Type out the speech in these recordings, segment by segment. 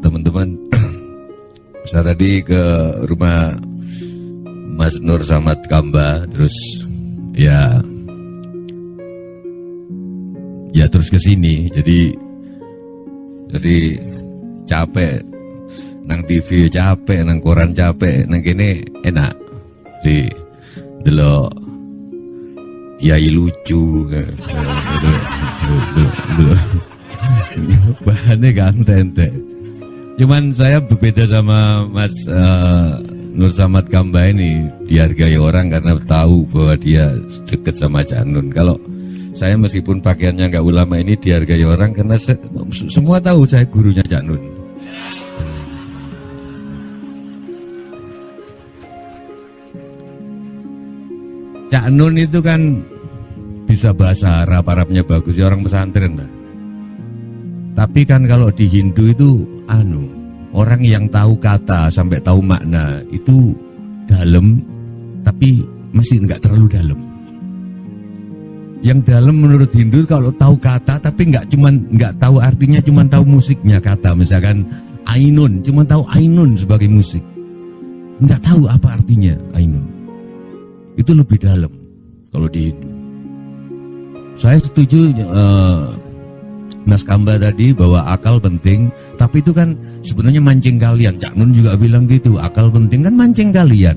teman-teman. Saya tadi ke rumah Mas Nur Samad Kamba, terus ya terus ke sini. Jadi capek nang TV capek, nang koran capek, nang kene enak. Di delok kiai lucu bahannya ganteng. Cuman saya berbeda sama Mas Nur Samad Kamba ini, dihargai orang karena tahu bahwa dia dekat sama Cak Nun. Kalau saya meskipun pakaiannya nggak ulama ini dihargai orang karena semua tahu saya gurunya Cak Nun. Cak Nun itu kan bisa bahasa Arab, Arabnya bagus, ya orang pesantren lah. Tapi kan kalau di Hindu itu orang yang tahu kata sampai tahu makna itu dalam, tapi masih nggak terlalu dalam. Yang dalam menurut Hindu kalau tahu kata tapi nggak tahu artinya, cuman tahu musiknya kata. Misalkan Ainun, cuman tahu Ainun sebagai musik, nggak tahu apa artinya Ainun. Itu lebih dalam kalau di Hindu. Saya setuju Mas Kamba tadi bahwa akal penting, tapi itu kan sebenarnya mancing kalian. Cak Nun juga bilang gitu, akal penting kan mancing kalian.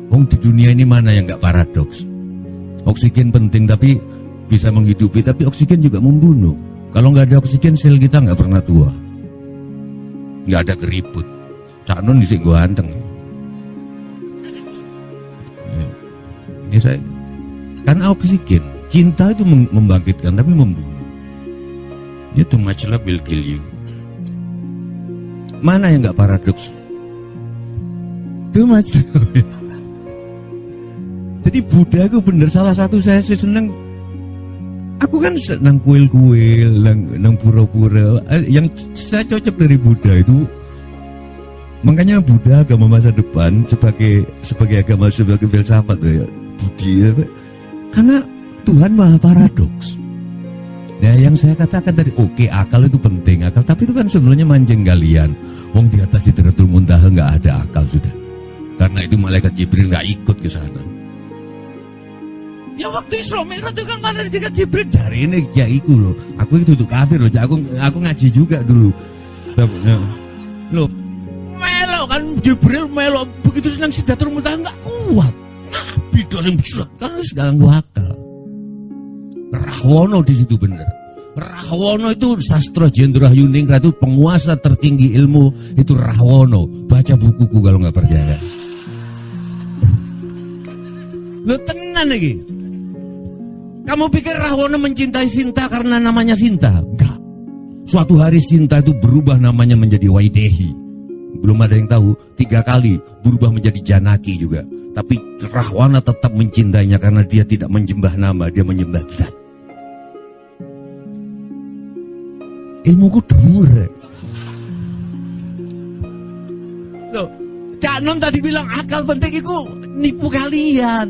Di dunia ini mana yang nggak paradoks? Oksigen penting tapi bisa menghidupi, tapi oksigen juga membunuh. Kalau nggak ada oksigen sel kita nggak pernah tua, nggak ada keriput. Cak Nun disini gue anteng. Ya saya, karena oksigen, cinta itu membangkitkan tapi membunuh. Ya too much love will kill you. Mana yang nggak paradoks? Too much. Jadi Buddha itu bener, salah satu saya sih seneng. Aku kan senang kuil-kuil, nang pura-pura. Yang saya cocok dari Buddha itu, makanya Buddha agama masa depan sebagai agama, sebagai filsafat ya, Budi ya, karena Tuhan maha paradoks. Nah yang saya katakan tadi, oke, akal itu penting, akal, tapi itu kan sebenarnya mancing kalian. Di atas Sidratul Muntaha nggak ada akal sudah, karena itu malaikat Jibril nggak ikut ke sana. Ya waktu Isra Mi'raj itu kan malaikat Jibril cari ini kiaiku loh, aku itu tuh kafir loh, aku ngaji juga dulu. Loh, melo kan Jibril melo begitu senang Sidratul Muntaha nggak kuat. Nabi dosen besar kan sedang ganggu akal. Rahwono di situ bener. Rahwono itu sastra Jendrahyuning itu penguasa tertinggi ilmu, itu Rahwono. Baca bukuku kalau nggak percaya. Lo tenan lagi. Kamu pikir Rahwono mencintai Sinta karena namanya Sinta? Enggak. Suatu hari Sinta itu berubah namanya menjadi Waidehi. Belum ada yang tahu, 3 kali berubah menjadi Janaki juga. Tapi Rahwana tetap mencintainya karena dia tidak menyembah nama, dia menyembah zat. Ilmuku dhuwur. Loh, Cak Nun tadi bilang akal penting, itu nipu kalian.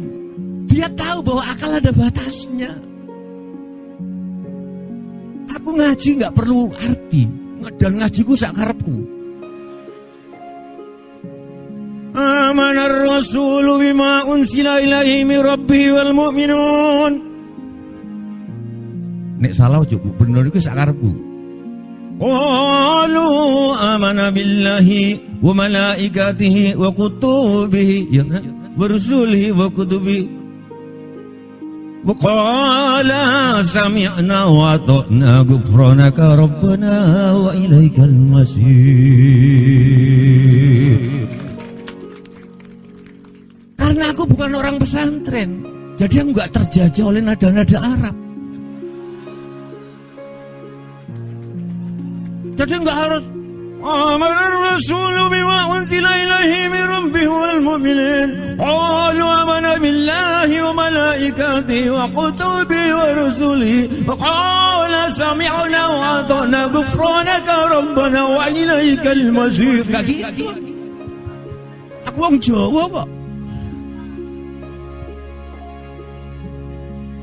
Dia tahu bahwa akal ada batasnya. Aku ngaji nggak perlu arti, dan ngajiku sak karepku. Amanar rasulu bima unsila ilaihi min rabbihi wal mu'minun. Nek salah cukup bener iku sak karepku. Qalu amana billahi wa malaikatihi wa kutubihi wa rusulihi wa kutubihi wa qala sami'na wa ata'na ghufranaka rabbana wa ilaikal masir. Karena aku bukan orang pesantren, jadi aku nggak terjajah oleh nada-nada Arab. Jadi nggak harus Amanar rasulu bima unzila ilaihi min rabbihi wal mu'minin qalu amana billahi wa malaikatihi wa kutubihi wa rusulihi wa qala sami'na wa ata'na ghufranaka rabbana wa ilaikal masir. Gak gitu. Aku orang Jawa kok.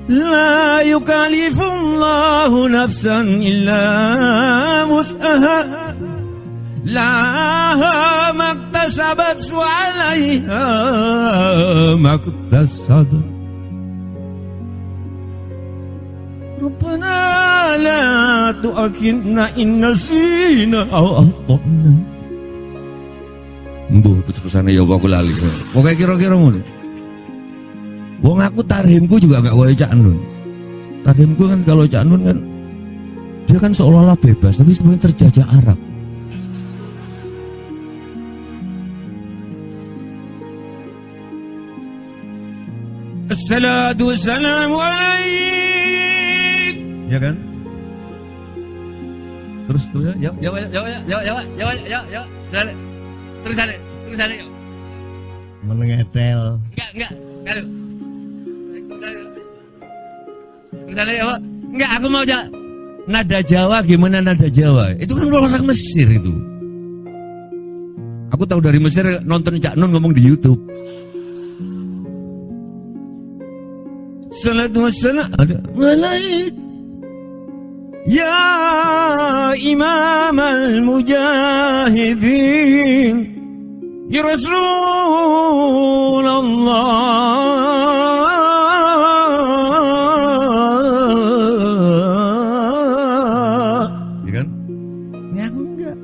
La yukallifullahu nafsan illa wus'aha. laha maktasabat wa 'alaiha maktasabat. Rabbana la tu'akhidna in nasina aw akhtana. Mbuh terusane ya aku lali. Pokoke kira-kira ngono. Wong aku tarhimku juga gak kaya Cak Nun. Tarhimku kan kalau Cak Nun kan dia kan seolah-olah bebas tapi sebenarnya terjajah Arab. Assalatu wassalamu alaik. Ya kan? Terus ya. Terus ada yuk. Mengetel. Enggak. Terus ada yuk. Enggak, aku mau nada Jawa, gimana nada Jawa? Itu kan orang Mesir itu. Aku tahu dari Mesir, nonton Cak Nun ngomong di YouTube. Salatu wassalam alaik ya imam al-mujahidin ya Rasulullah. Ya kan? Ini aku enggak.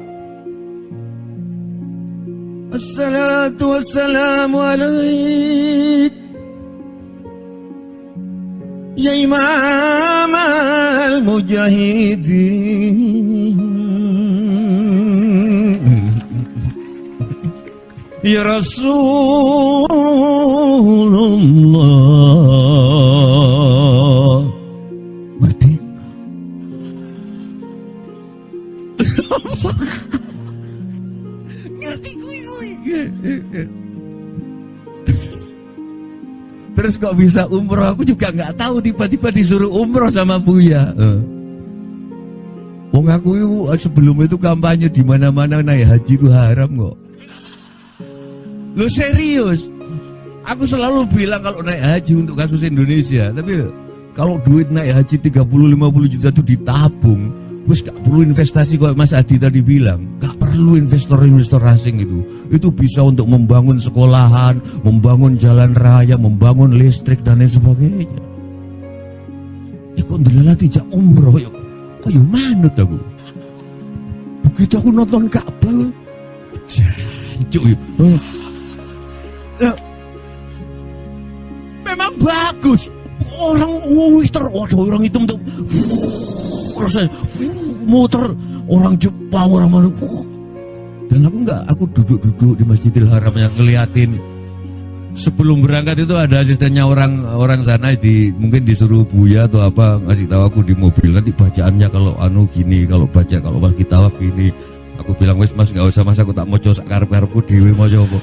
Assalatu wassalamu alaik ya imam al-mujahidin ya Rasulullah. Merdeka. Ngerti gue. Terus kok bisa umroh? Aku juga nggak tahu, tiba-tiba disuruh umroh sama Buya. Wong aku itu sebelum itu kampanye di mana-mana naik haji itu haram kok. Lo serius? Aku selalu bilang kalau naik haji untuk kasus Indonesia, tapi kalau duit naik haji 30-50 juta itu ditabung, terus gak perlu investasi kok Mas Adi tadi bilang, gak perlu investor-investor asing itu bisa untuk membangun sekolahan, membangun jalan raya, membangun listrik dan lain sebagainya. Ya kok ndelala tidak umroh ya, kok ya manut aku. Begitu aku nonton Ka'bah, jancuk ya. Memang bagus. Orang itu untuk muter, orang Jepang, orang mana. Dan aku duduk di Masjidil Haram yang ngeliatin. Sebelum berangkat itu ada asistennya orang sana, mungkin disuruh Buya atau apa, ngasih tahu aku di mobil, nanti bacaannya kalau gini, kalau bagi tawaf gini. Aku bilang wes Mas nggak usah Mas, aku tak mau coba karep-karepku dewe mau coba.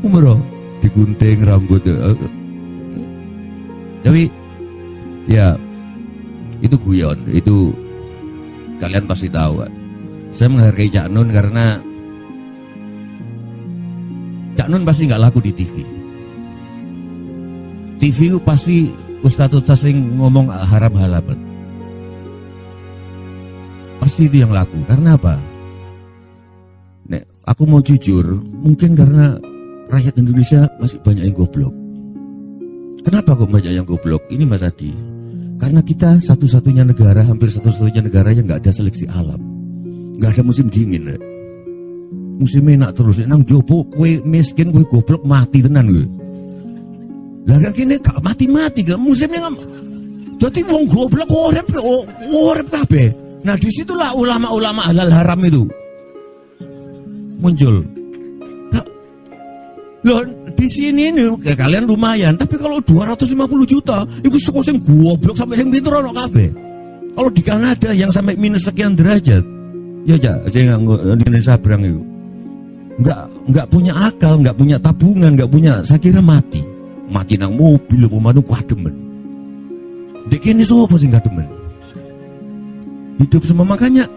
Umroh digunting rambut. Tapi ya itu guyon, itu kalian pasti tahu kan. Saya menghargai Cak Nun karena Cak Nun pasti nggak laku di TV. TV itu pasti ustadz yang ngomong haram halal. Pasti itu yang laku. Karena apa? Nek, aku mau jujur, mungkin karena rakyat Indonesia masih banyak yang goblok. Kenapa kok banyak yang goblok? Ini Mas Adi, karena kita satu-satunya negara, hampir satu-satunya negara yang nggak ada seleksi alam, nggak ada musim dingin. Musim enak terus. Nang jopo, kue miskin, kue goblok mati tenan gue. Lah kan kini gak mati-mati kan musimnya kan. Jadi wong goblok orep kabeh. Nah disitulah ulama-ulama halal haram itu muncul. Loh di sini nih kalian lumayan, tapi kalau 250 juta itu suku sing goblok sampai sing pinter ono kabeh. Kalau di Kanada yang sampai minus sekian derajat, ya saya nggak sabrang itu. Nggak punya akal, nggak punya tabungan, nggak punya, saya kira mati nang mobil pemanu kademen. Dek ini sopo sing kademen. Hidup semua, makanya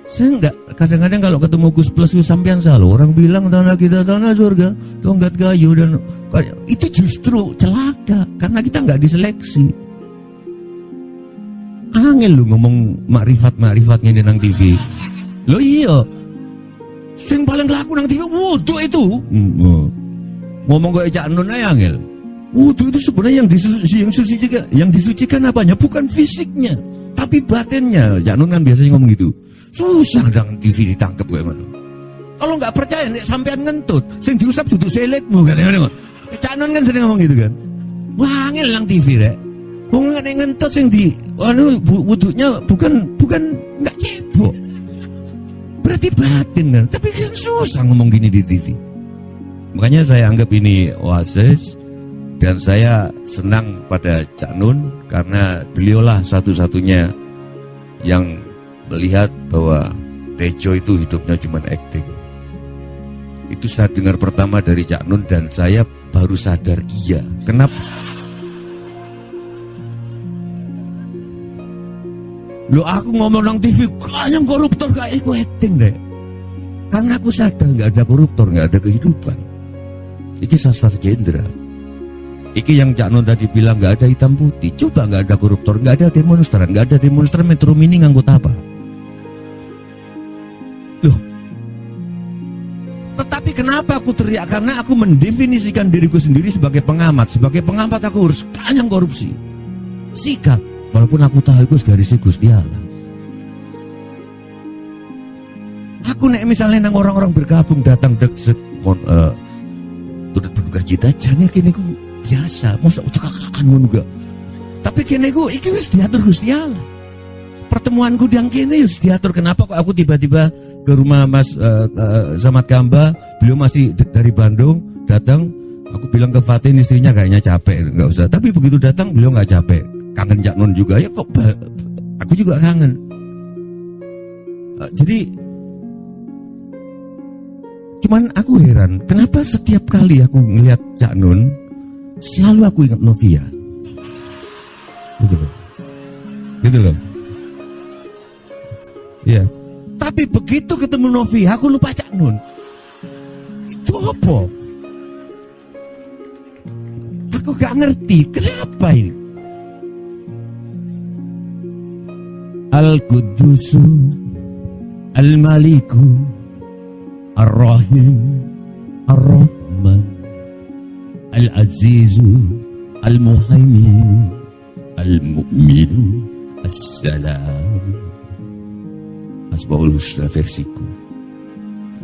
saya enggak, kadang-kadang kalau ketemu Gus Plus sampean selalu orang bilang tanah kita tanah surga, tongkat kayu, dan itu justru celaka karena kita enggak diseleksi. Angel lu ngomong makrifat ngene nang TV. Lo iya. Sing paling laku nang TV wudu itu. Ngomong kayak Cak Nun ae angel. Wudu itu sebenarnya yang disucikan apanya? Bukan fisiknya, tapi batinnya. Cak Nun kan biasanya ngomong gitu. Susah dong TV ditangkep kayak mana. Kalau nggak percaya nek sampean ngentut, sing diusap duduk selekmu kan. Cak Nun kan sering ngomong gitu kan. Wah, angel lang TV rek. Wong nek ngentut sing di wudunya bukan enggak cebok. Berarti batin kan. Tapi kan susah ngomong gini di TV. Makanya saya anggap ini oasis dan saya senang pada Cak Nun karena beliaulah satu-satunya yang melihat bahwa Tejo itu hidupnya cuma acting. Itu saya dengar pertama dari Cak Nun dan saya baru sadar iya. Kenapa? Lo aku ngomong nang TV yang koruptor kayak aku acting deh. Karena aku sadar nggak ada koruptor, nggak ada kehidupan. Iki sastra jenderal. Iki yang Cak Nun tadi bilang nggak ada hitam putih. Coba nggak ada koruptor, nggak ada demonstran, nggak ada demonstran Metro Mini nganggut apa? Loh. Tetapi kenapa aku teriak? Karena aku mendefinisikan diriku sendiri sebagai pengamat. Sebagai pengamat aku harus tanyang korupsi. Sikap. Walaupun aku tahu itu garisnya Gusti Allah. Aku nek misalnya nang orang-orang bergabung datang deksek turut berduka cita jane kene ku biasa, mosok cekakan ngono gak. Tapi kene ku iki wis diatur Gusti Allah. Pertemuanku yang kene wis diatur. Kenapa kok aku tiba-tiba ke rumah Mas Samad Kamba, beliau masih dari Bandung datang, aku bilang ke Fatin istrinya kayaknya capek, enggak usah. Tapi begitu datang beliau enggak capek. Kangen Cak Nun juga ya kok aku juga kangen. Jadi cuman aku heran kenapa setiap kali aku ngelihat Cak Nun selalu aku ingat Novia. Gitu loh. Iya. Tapi begitu ketemu Novia aku lupa Cak Nun. Itu apa? Aku gak ngerti kenapa ini. Al-Qudusu Al-Maliku Ar-Rahim Ar-Rahman Al-Azizu Al-Muhaiminu Al-Mu'minu As-Salam. Asmaul Husna versiku.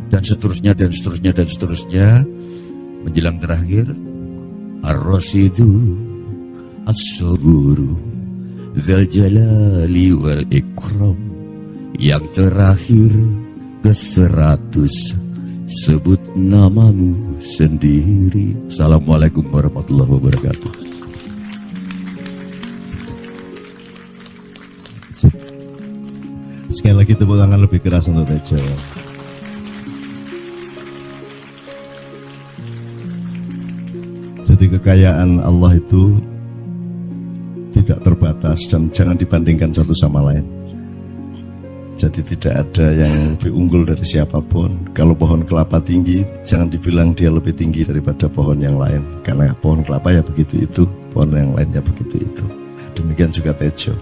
Dan seterusnya dan seterusnya dan seterusnya. Menjelang terakhir Ar-Rasidu As-Saburu Dzal Jalali wal Ikram. Yang terakhir ke-100 sebut namamu sendiri. Assalamualaikum warahmatullahi wabarakatuh. Sekali lagi tepuk tangan lebih keras untuk Tejo. Jadi kekayaan Allah itu tidak terbatas dan jangan dibandingkan satu sama lain. Jadi tidak ada yang lebih unggul dari siapapun. Kalau pohon kelapa tinggi, jangan dibilang dia lebih tinggi daripada pohon yang lain. Karena pohon kelapa ya begitu itu, pohon yang lain ya begitu itu. Demikian juga Tejo.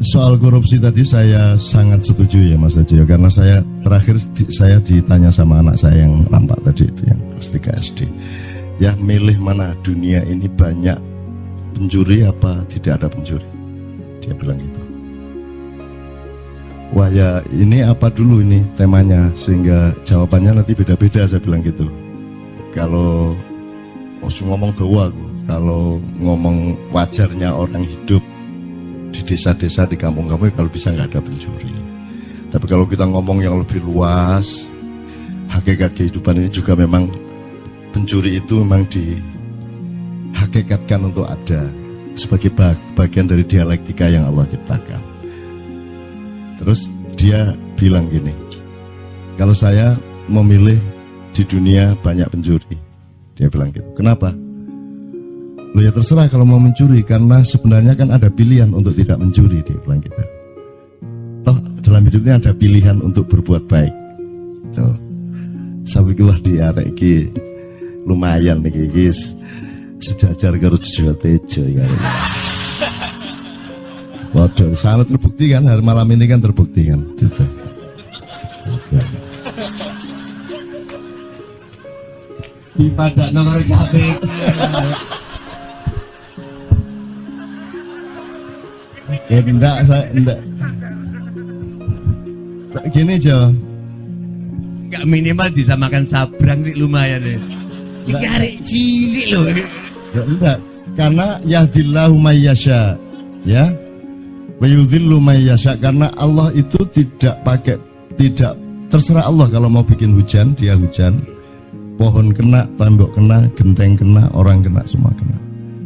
Soal korupsi tadi saya sangat setuju ya Mas Tejo, karena saya terakhir saya ditanya sama anak saya yang nampak tadi itu yang kelas 3 SD. Ya milih mana, dunia ini banyak pencuri apa tidak ada pencuri? Dia bilang gitu. Wah ya ini apa dulu ini temanya, sehingga jawabannya nanti beda-beda, saya bilang gitu. Kalau ngomong gawa, kalau ngomong wajarnya orang hidup di desa-desa, di kampung-kampung, kalau bisa nggak ada pencuri. Tapi kalau kita ngomong yang lebih luas, hakikat kehidupan ini juga memang pencuri itu memang dihakikatkan untuk ada sebagai bagian dari dialektika yang Allah ciptakan. Terus dia bilang gini, kalau saya memilih di dunia banyak pencuri, dia bilang gitu. Kenapa? Loh ya terserah kalau mau mencuri, karena sebenarnya kan ada pilihan untuk tidak mencuri, dia bilang gitu. Toh dalam hidupnya ada pilihan untuk berbuat baik. Tuh. Sabikullah di arek iki lumayan nih guys. sejajar karo Joyo Tejo ya. Waduh, sangat terbukti kan hari malam ini kan terbukti kan. Gitu. Di pada nomor kafe. Enggak, saya enggak. Gini Jo. Enggak minimal disamakan sabrang sih lumayan ya. Cari cilik loh. Ya, enggak, karena yahdillahu mayyasha, ya. Wa yudhillu mayyasha, karena Allah itu tidak terserah Allah kalau mau bikin hujan, dia hujan. Pohon kena, tembok kena, genteng kena, orang kena, semua kena.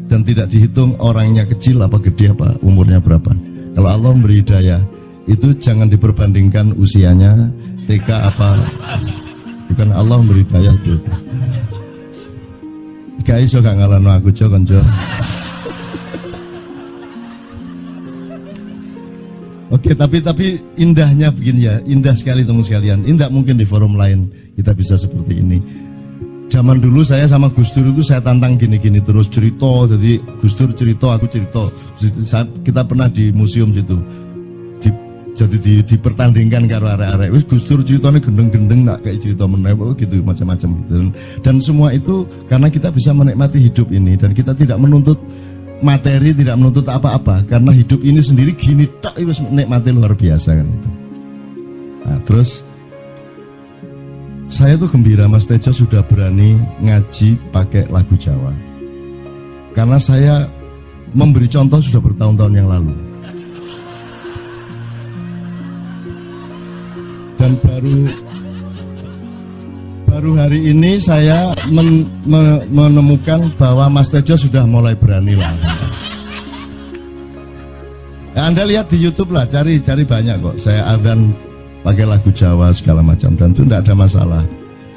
Dan tidak dihitung orangnya kecil apa gede apa umurnya berapa. Kalau Allah memberi hidayah, itu jangan diperbandingkan usianya TK apa. Bukan Allah memberi hidayah itu. Gak iso gak ngalahno aku Jo konco. Oke, tapi indahnya begini ya, indah sekali teman sekalian. Indah mungkin di forum lain kita bisa seperti ini. Zaman dulu saya sama Gus Dur itu saya tantang gini-gini terus cerita, jadi Gus Dur cerita, aku cerita. Kita pernah di museum situ. Jadi dipertandingkan karo arek-arek. Wis Gus Dur ceritanya gendeng-gendeng nak kayak cerita meneh gitu macam-macam gitu. Dan semua itu karena kita bisa menikmati hidup ini dan kita tidak menuntut materi, tidak menuntut apa-apa karena hidup ini sendiri gini tak wis nikmati luar biasa kan itu. Nah, terus saya tuh gembira Mas Tejo sudah berani ngaji pakai lagu Jawa. Karena saya memberi contoh sudah bertahun-tahun yang lalu. Dan baru hari ini saya menemukan bahwa Mas Tejo sudah mulai berani lah. Anda lihat di YouTube lah, cari banyak kok. Saya adzan pakai lagu Jawa segala macam dan itu tidak ada masalah.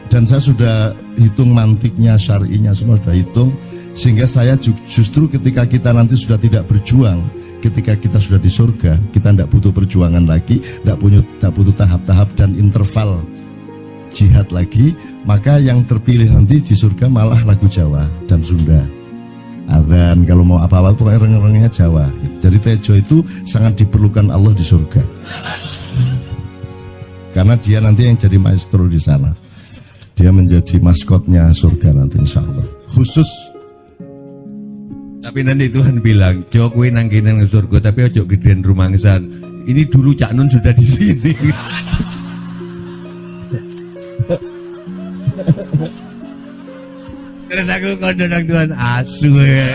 Dan saya sudah hitung mantiknya, syar'inya semua sudah hitung sehingga saya justru ketika kita nanti sudah tidak berjuang, ketika kita sudah di surga, kita tidak butuh perjuangan lagi, tidak butuh tahap-tahap dan interval jihad lagi, maka yang terpilih nanti di surga malah lagu Jawa dan Sunda. Adzan kalau mau apa-apa pokoknya reng-rengnya Jawa. Jadi Tejo itu sangat diperlukan Allah di surga. Karena dia nanti yang jadi maestro di sana. Dia menjadi maskotnya surga nanti insya Allah. Khusus. Tapi nanti Tuhan bilang, Jo kowe nang kene nang surga tapi ojo gedean rumangsan. Ini dulu Cak Nun sudah di sini. Terus aku kondo nang Tuhan asu ya.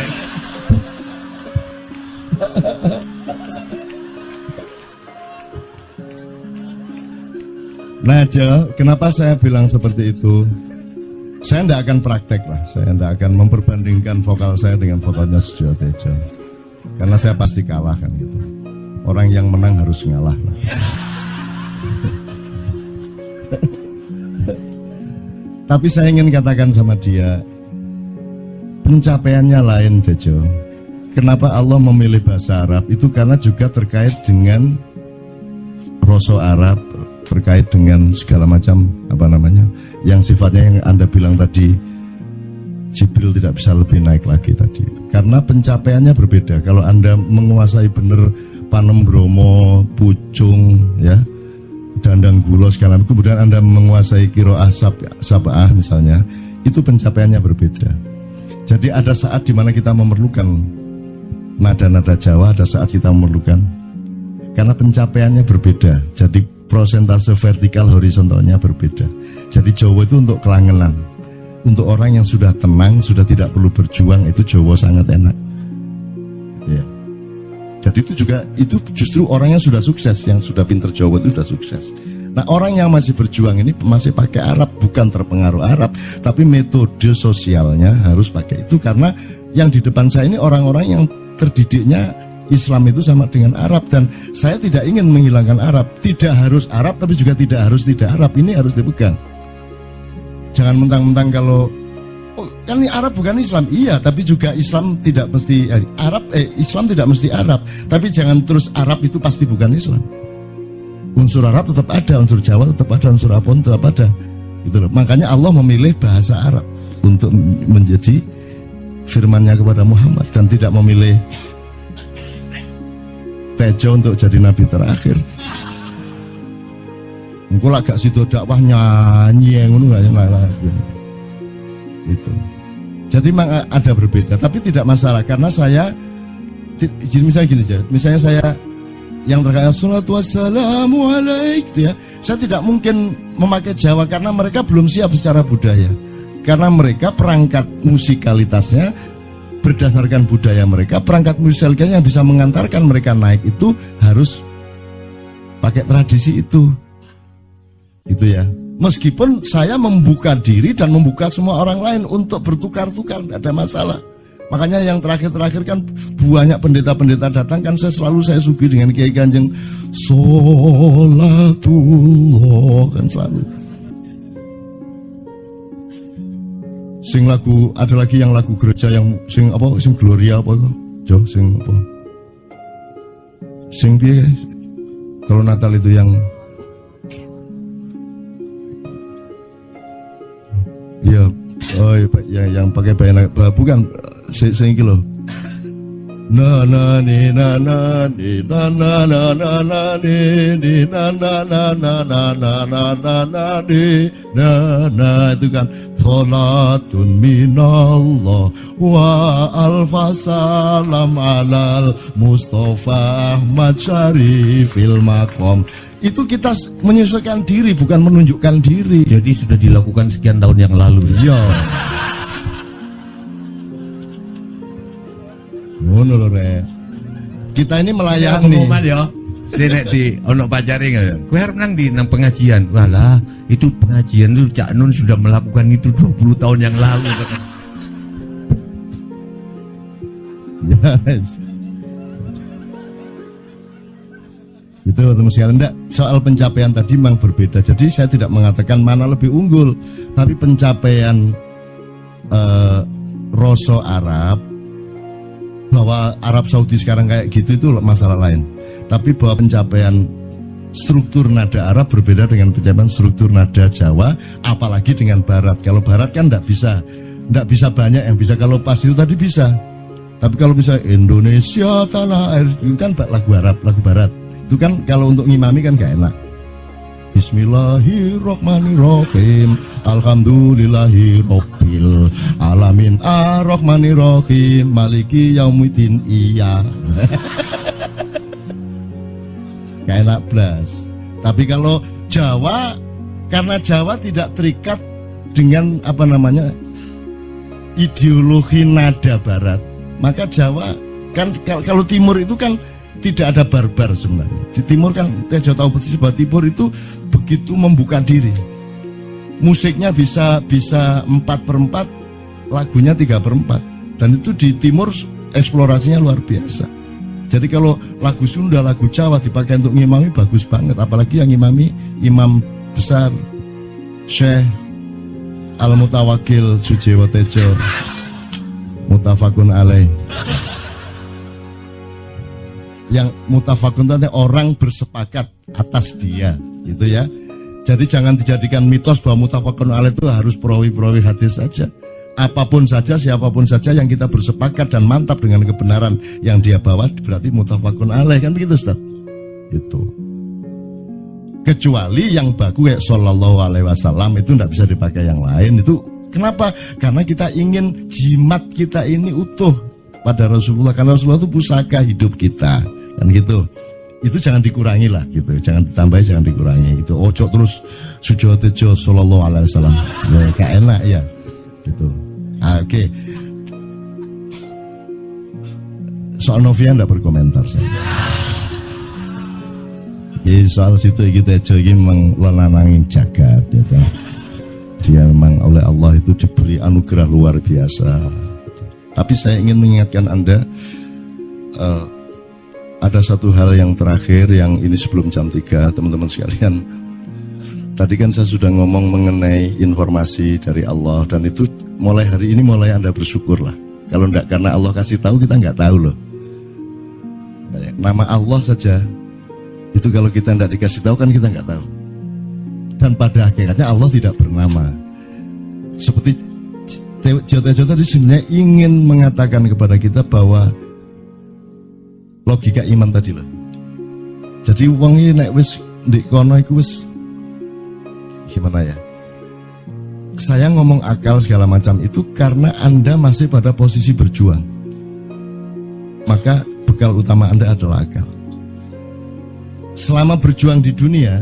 Nah Jo, kenapa saya bilang seperti itu? Saya tidak akan praktek lah, saya tidak akan memperbandingkan vokal saya dengan vokalnya Joyo Tejo. Karena saya pasti kalah kan gitu. Orang yang menang harus ngalah lah. Tapi saya ingin katakan sama dia, pencapaiannya lain Tejo. Kenapa Allah memilih bahasa Arab? Itu karena juga terkait dengan rasa Arab, terkait dengan segala macam yang sifatnya yang Anda bilang tadi, Jibril tidak bisa lebih naik lagi tadi karena pencapaiannya berbeda. Kalau Anda menguasai benar Panem Bromo, Pucung ya, Dandang Gulo segala, kemudian Anda menguasai Qiraah Sab'ah misalnya, itu pencapaiannya berbeda. Jadi ada saat di mana kita memerlukan nada-nada Jawa, ada saat kita memerlukan, karena pencapaiannya berbeda. Jadi prosentase vertikal horizontalnya berbeda. Jadi Jawa itu untuk kelangenan, untuk orang yang sudah tenang, sudah tidak perlu berjuang, itu Jawa sangat enak ya. Jadi itu justru orang yang sudah sukses, yang sudah pinter Jawa itu sudah sukses. Nah orang yang masih berjuang ini masih pakai Arab, bukan terpengaruh Arab, tapi metode sosialnya harus pakai itu. Karena yang di depan saya ini orang-orang yang terdidiknya Islam itu sama dengan Arab, dan saya tidak ingin menghilangkan Arab. Tidak harus Arab tapi juga tidak harus tidak Arab, ini harus dipegang. Jangan mentang-mentang kalau kan ini Arab bukan Islam, iya, tapi juga Islam tidak mesti Islam tidak mesti Arab, tapi jangan terus Arab itu pasti bukan Islam. Unsur Arab tetap ada, unsur Jawa tetap ada, unsur Apon tetap ada. Gitu loh. Makanya Allah memilih bahasa Arab untuk menjadi firman-Nya kepada Muhammad dan tidak memilih Tejo untuk jadi nabi terakhir. Engko lak gak sido dakwah nyanyi ngono gak lagi. Itu. Jadi memang ada berbeda, tapi tidak masalah karena saya misalnya gini aja. Misalnya saya yang terkait salatu wassalamu alaik gitu ya. Saya tidak mungkin memakai Jawa karena mereka belum siap secara budaya. Karena mereka perangkat musikalitasnya berdasarkan budaya mereka, perangkat musikalitasnya yang bisa mengantarkan mereka naik itu harus pakai tradisi itu ya. Meskipun saya membuka diri dan membuka semua orang lain untuk bertukar-tukar, tidak ada masalah. Makanya yang terakhir-terakhir kan banyak pendeta-pendeta datang kan saya suguhi dengan Kiai Kanjeng Sholatullah kan selalu. Sing lagu ada lagi yang lagu gereja yang sing Gloria apa itu? Jo sing apa? Sing piye? Kalau Natal itu yang ya yang pakai bayana bukan sing iki lho. Na na ni na na ni na na na na na ni na na na na na na na na na ni na itu kan salatun minallah wa alfa salam alal Mustafa Ahmad Syarifil Maqam. Itu kita menyesuaikan diri bukan menunjukkan diri. Jadi sudah dilakukan sekian tahun yang lalu. Iya. Ngono lho Rek. Kita ini melayani. Pengumuman ya. Nek di ono pacare enggak? Kowe arep nang ndi nang pengajian? Walah, itu pengajian itu Cak Nun sudah melakukan itu 20 tahun yang lalu. Yes. Itu teman sekalian, enggak, soal pencapaian tadi memang berbeda. Jadi saya tidak mengatakan mana lebih unggul, tapi pencapaian Roso Arab, bahwa Arab Saudi sekarang kayak gitu itu masalah lain. Tapi bahwa pencapaian struktur nada Arab berbeda dengan pencapaian struktur nada Jawa, apalagi dengan Barat. Kalau Barat kan enggak bisa banyak yang bisa. Kalau pas itu tadi bisa. Tapi kalau bisa Indonesia tanah air itu kan lagu Arab, lagu Barat. Itu kan kalau untuk ngimami kan gak enak. Bismillahirrahmanirrahim, alhamdulillahirabbil alamin, arrahmanirrahim, maliki yaumiddin. Iya. Gak enak blas. Tapi kalau Jawa, karena Jawa tidak terikat dengan ideologi nada Barat, maka Jawa kan kalau Timur itu kan tidak ada barbar sebenarnya. Di Timur kan Tejo tahu persis bahwa Timur itu begitu membuka diri. Musiknya bisa 4/4, lagunya 3/4. Dan itu di Timur eksplorasinya luar biasa. Jadi kalau lagu Sunda, lagu Jawa dipakai untuk ngimami bagus banget. Apalagi yang ngimami imam besar Syekh Al-Mutawakil Sujewo Tejo Mutafakun alaih. Yang mutafakun itu orang bersepakat atas dia, gitu ya. Jadi jangan dijadikan mitos bahwa mutafakun alaih itu harus perawi-perawi hadis saja. Apapun saja, siapapun saja yang kita bersepakat dan mantap dengan kebenaran yang dia bawa berarti mutafakun alaih, kan begitu Ustaz? Itu. Kecuali yang bagus kayak sallallahu alaihi wasallam itu tidak bisa dipakai yang lain. Itu kenapa? Karena kita ingin jimat kita ini utuh pada Rasulullah, karena Rasulullah itu pusaka hidup kita, kan gitu. Itu jangan dikurangi lah gitu, jangan ditambahi, jangan dikurangi. Itu ojo terus Sujewo Tejo sallallahu alaihi wasallam. Ya, gak enak ya. Gitu. Oke. Soal Novia enggak berkomentar saya. Soal situ kita Tejo ini memang lananangin jagat ya kan. Dia memang oleh Allah itu diberi anugerah luar biasa. Tapi saya ingin mengingatkan Anda, ada satu hal yang terakhir yang ini sebelum jam 3, teman-teman sekalian. Tadi kan saya sudah ngomong mengenai informasi dari Allah, dan itu mulai hari ini mulai Anda bersyukurlah. Kalau enggak karena Allah kasih tahu, kita enggak tahu loh. Nama Allah saja itu kalau kita enggak dikasih tahu kan kita enggak tahu. Dan pada hakikatnya Allah tidak bernama. Seperti Tejo tadi sebenarnya ingin mengatakan kepada kita bahwa logika iman tadi loh. Jadi wong iki nek wis ndek kono iku wis gimana ya? Saya ngomong akal segala macam itu karena Anda masih pada posisi berjuang. Maka bekal utama Anda adalah akal. Selama berjuang di dunia,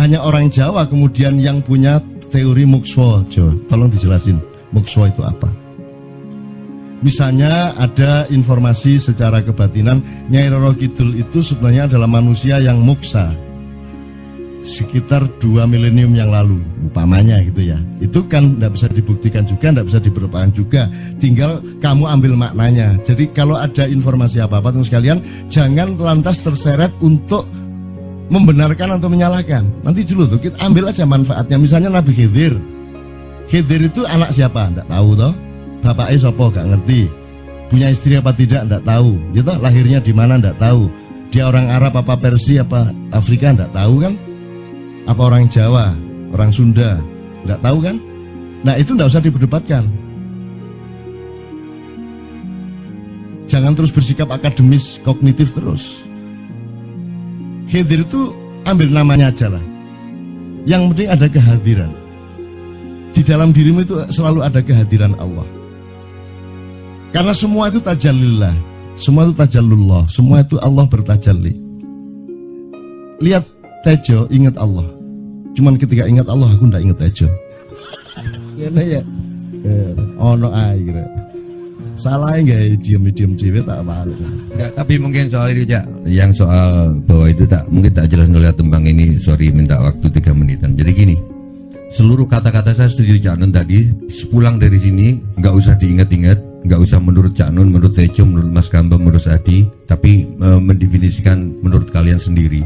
hanya orang Jawa kemudian yang punya teori mukswa. Tolong dijelasin, mukswa itu apa? Misalnya ada informasi secara kebatinan Nyai Roro Kidul itu sebenarnya adalah manusia yang muksa sekitar 2 milenium yang lalu, umpamanya gitu ya. Itu kan tidak bisa dibuktikan juga, tidak bisa diberitakan juga. Tinggal kamu ambil maknanya. Jadi kalau ada informasi apa-apa teman sekalian, jangan lantas terseret untuk membenarkan atau menyalahkan. Nanti dulu tuh kita ambil aja manfaatnya. Misalnya Nabi Khidir. Khidir itu anak siapa? Tidak tahu toh. Bapaknya sopo gak ngerti. Punya istri apa tidak? Tidak tahu. Gitu. Lahirnya di mana? Tidak tahu. Dia orang Arab apa Persia apa Afrika? Tidak tahu kan? Apa orang Jawa, orang Sunda? Tidak tahu kan? Nah itu tidak usah diperdebatkan. Jangan terus bersikap akademis, kognitif terus. Khidir itu ambil namanya aja lah. Yang penting ada kehadiran. Di dalam dirimu itu selalu ada kehadiran Allah. Karena semua itu tajallillah, semua itu tajallullah, semua itu Allah bertajalli. Lihat Tejo, ingat Allah. Cuman ketika ingat Allah, aku ndak ingat Tejo. Gimana ya? Ono air. Salah enggak diam-diam cewek tak malu. Enggak, tapi mungkin soal itu ya, yang soal bahwa itu tak mungkin tak jelas melihat tembang ini. Sorry, minta waktu 3 menitan. Jadi gini, seluruh kata-kata saya setuju Cak Nun tadi. Sepulang dari sini, nggak usah diingat-ingat, nggak usah menurut Cak Nun, menurut Tejo, menurut Mas Gamba, menurut Adi, tapi mendefinisikan menurut kalian sendiri.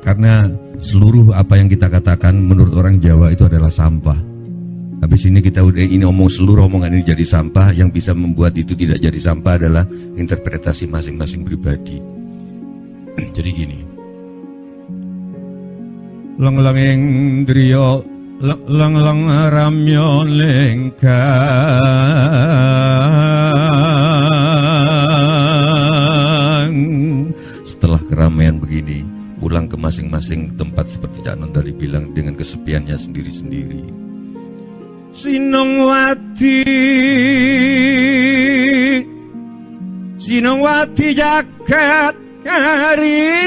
Karena seluruh apa yang kita katakan menurut orang Jawa itu adalah sampah. Habis ini kita udah ini seluruh omongan ini jadi sampah. Yang bisa membuat itu tidak jadi sampah adalah interpretasi masing-masing pribadi. Jadi gini, lang-langing driya lang-lang ramyo lengkang. Setelah keramaian begini, pulang ke masing-masing tempat seperti Cak Nun tadi bilang, dengan kesepiannya sendiri-sendiri. Sinongwati jagat kariyamong.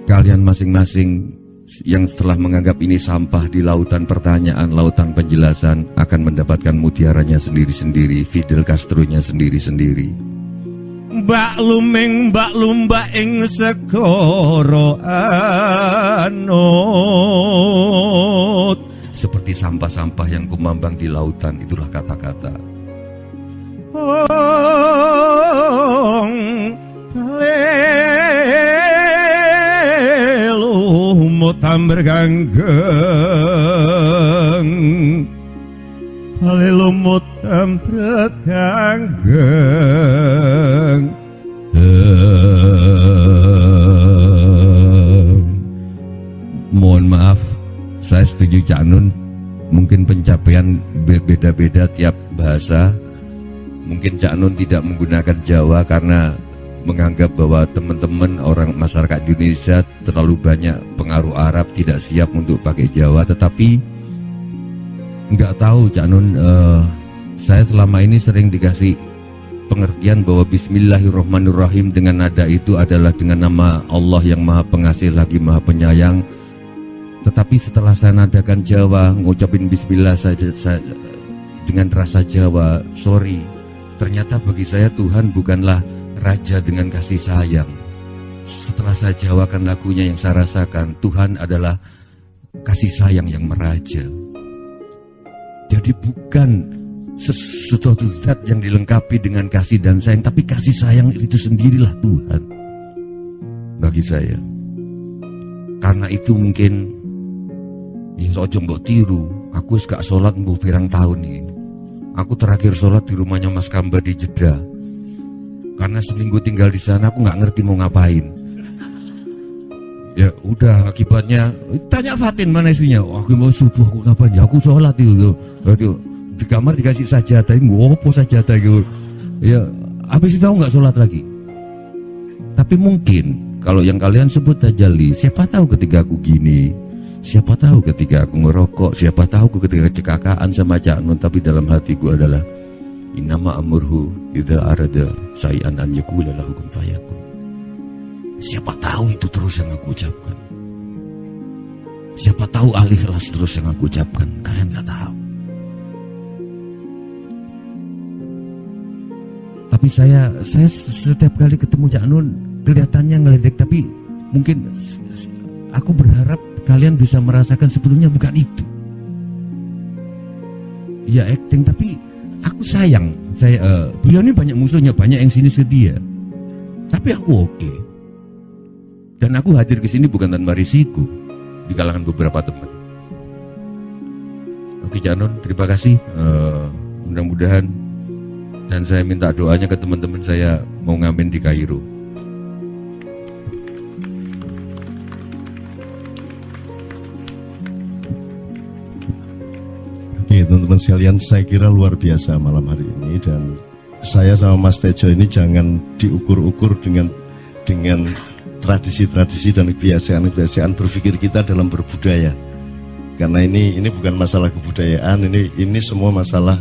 Kalian masing-masing yang setelah menganggap ini sampah di lautan pertanyaan, lautan penjelasan, akan mendapatkan mutiaranya sendiri-sendiri, Fidel Castro-nya sendiri-sendiri. Mbak lumba ing sekoro anut. Seperti sampah-sampah yang kumambang di lautan, itulah kata-kata. Lumut berganggeng, lumut berganggeng. Mohon maaf, saya setuju Cak Nun. Mungkin pencapaian beda-beda tiap bahasa. Mungkin Cak Nun tidak menggunakan Jawa karena menganggap bahwa teman-teman orang masyarakat Indonesia terlalu banyak pengaruh Arab, tidak siap untuk pakai Jawa. Tetapi nggak tahu Cak Nun, saya selama ini sering dikasih pengertian bahwa Bismillahirrahmanirrahim dengan nada itu adalah dengan nama Allah yang Maha Pengasih lagi Maha Penyayang. Tetapi setelah saya nadakan Jawa, ngucapin Bismillah saja dengan rasa Jawa, sorry, ternyata bagi saya Tuhan bukanlah Raja dengan kasih sayang. Setelah saya jawakan lagunya, yang saya rasakan, Tuhan adalah kasih sayang yang meraja. Jadi bukan sesuatu zat yang dilengkapi dengan kasih dan sayang, tapi kasih sayang itu sendirilah Tuhan bagi saya. Karena itu mungkin ya ojo mbok tiru, aku gak sholat mbok pirang tahun nih. Aku terakhir sholat di rumahnya Mas Kamba di Jeddah. Karena seminggu tinggal di sana aku nggak ngerti mau ngapain. Ya udah, akibatnya tanya Fatin mana istrinya. Oh, aku mau subuh aku kapan ya? Aku sholat itu. Aduh, di kamar dikasih sajadah, ngopo sajadah gitu. Ya, habis itu aku nggak sholat lagi. Tapi mungkin kalau yang kalian sebut tajalli, siapa tahu ketika aku gini, siapa tahu ketika aku ngerokok, siapa tahu aku ketika cekakaan sama Cak Nun, tapi dalam hatiku adalah innama amruhu idza arada syai'an an yaqula lahu kun fayakun. Siapa tahu itu terus yang aku ucapkan. Siapa tahu al-ikhlas terus yang aku ucapkan. Kalian nggak tahu. Tapi saya setiap kali ketemu Cak Nun kelihatannya ngeledek, tapi mungkin aku berharap kalian bisa merasakan sebetulnya bukan itu. Ya acting, tapi aku sayang. Beliau ini banyak musuhnya, banyak yang sinis ke dia. Tapi aku oke. Dan aku hadir ke sini bukan tanpa risiko di kalangan beberapa teman. Oke Cak Nun, terima kasih. Mudah-mudahan, dan saya minta doanya ke teman-teman saya mau ngamen di Kairo. Oke teman-teman sekalian, saya kira luar biasa malam hari ini, dan saya sama Mas Tejo ini jangan diukur-ukur dengan tradisi-tradisi dan kebiasaan-kebiasaan berpikir kita dalam berbudaya. Karena ini bukan masalah kebudayaan, ini semua masalah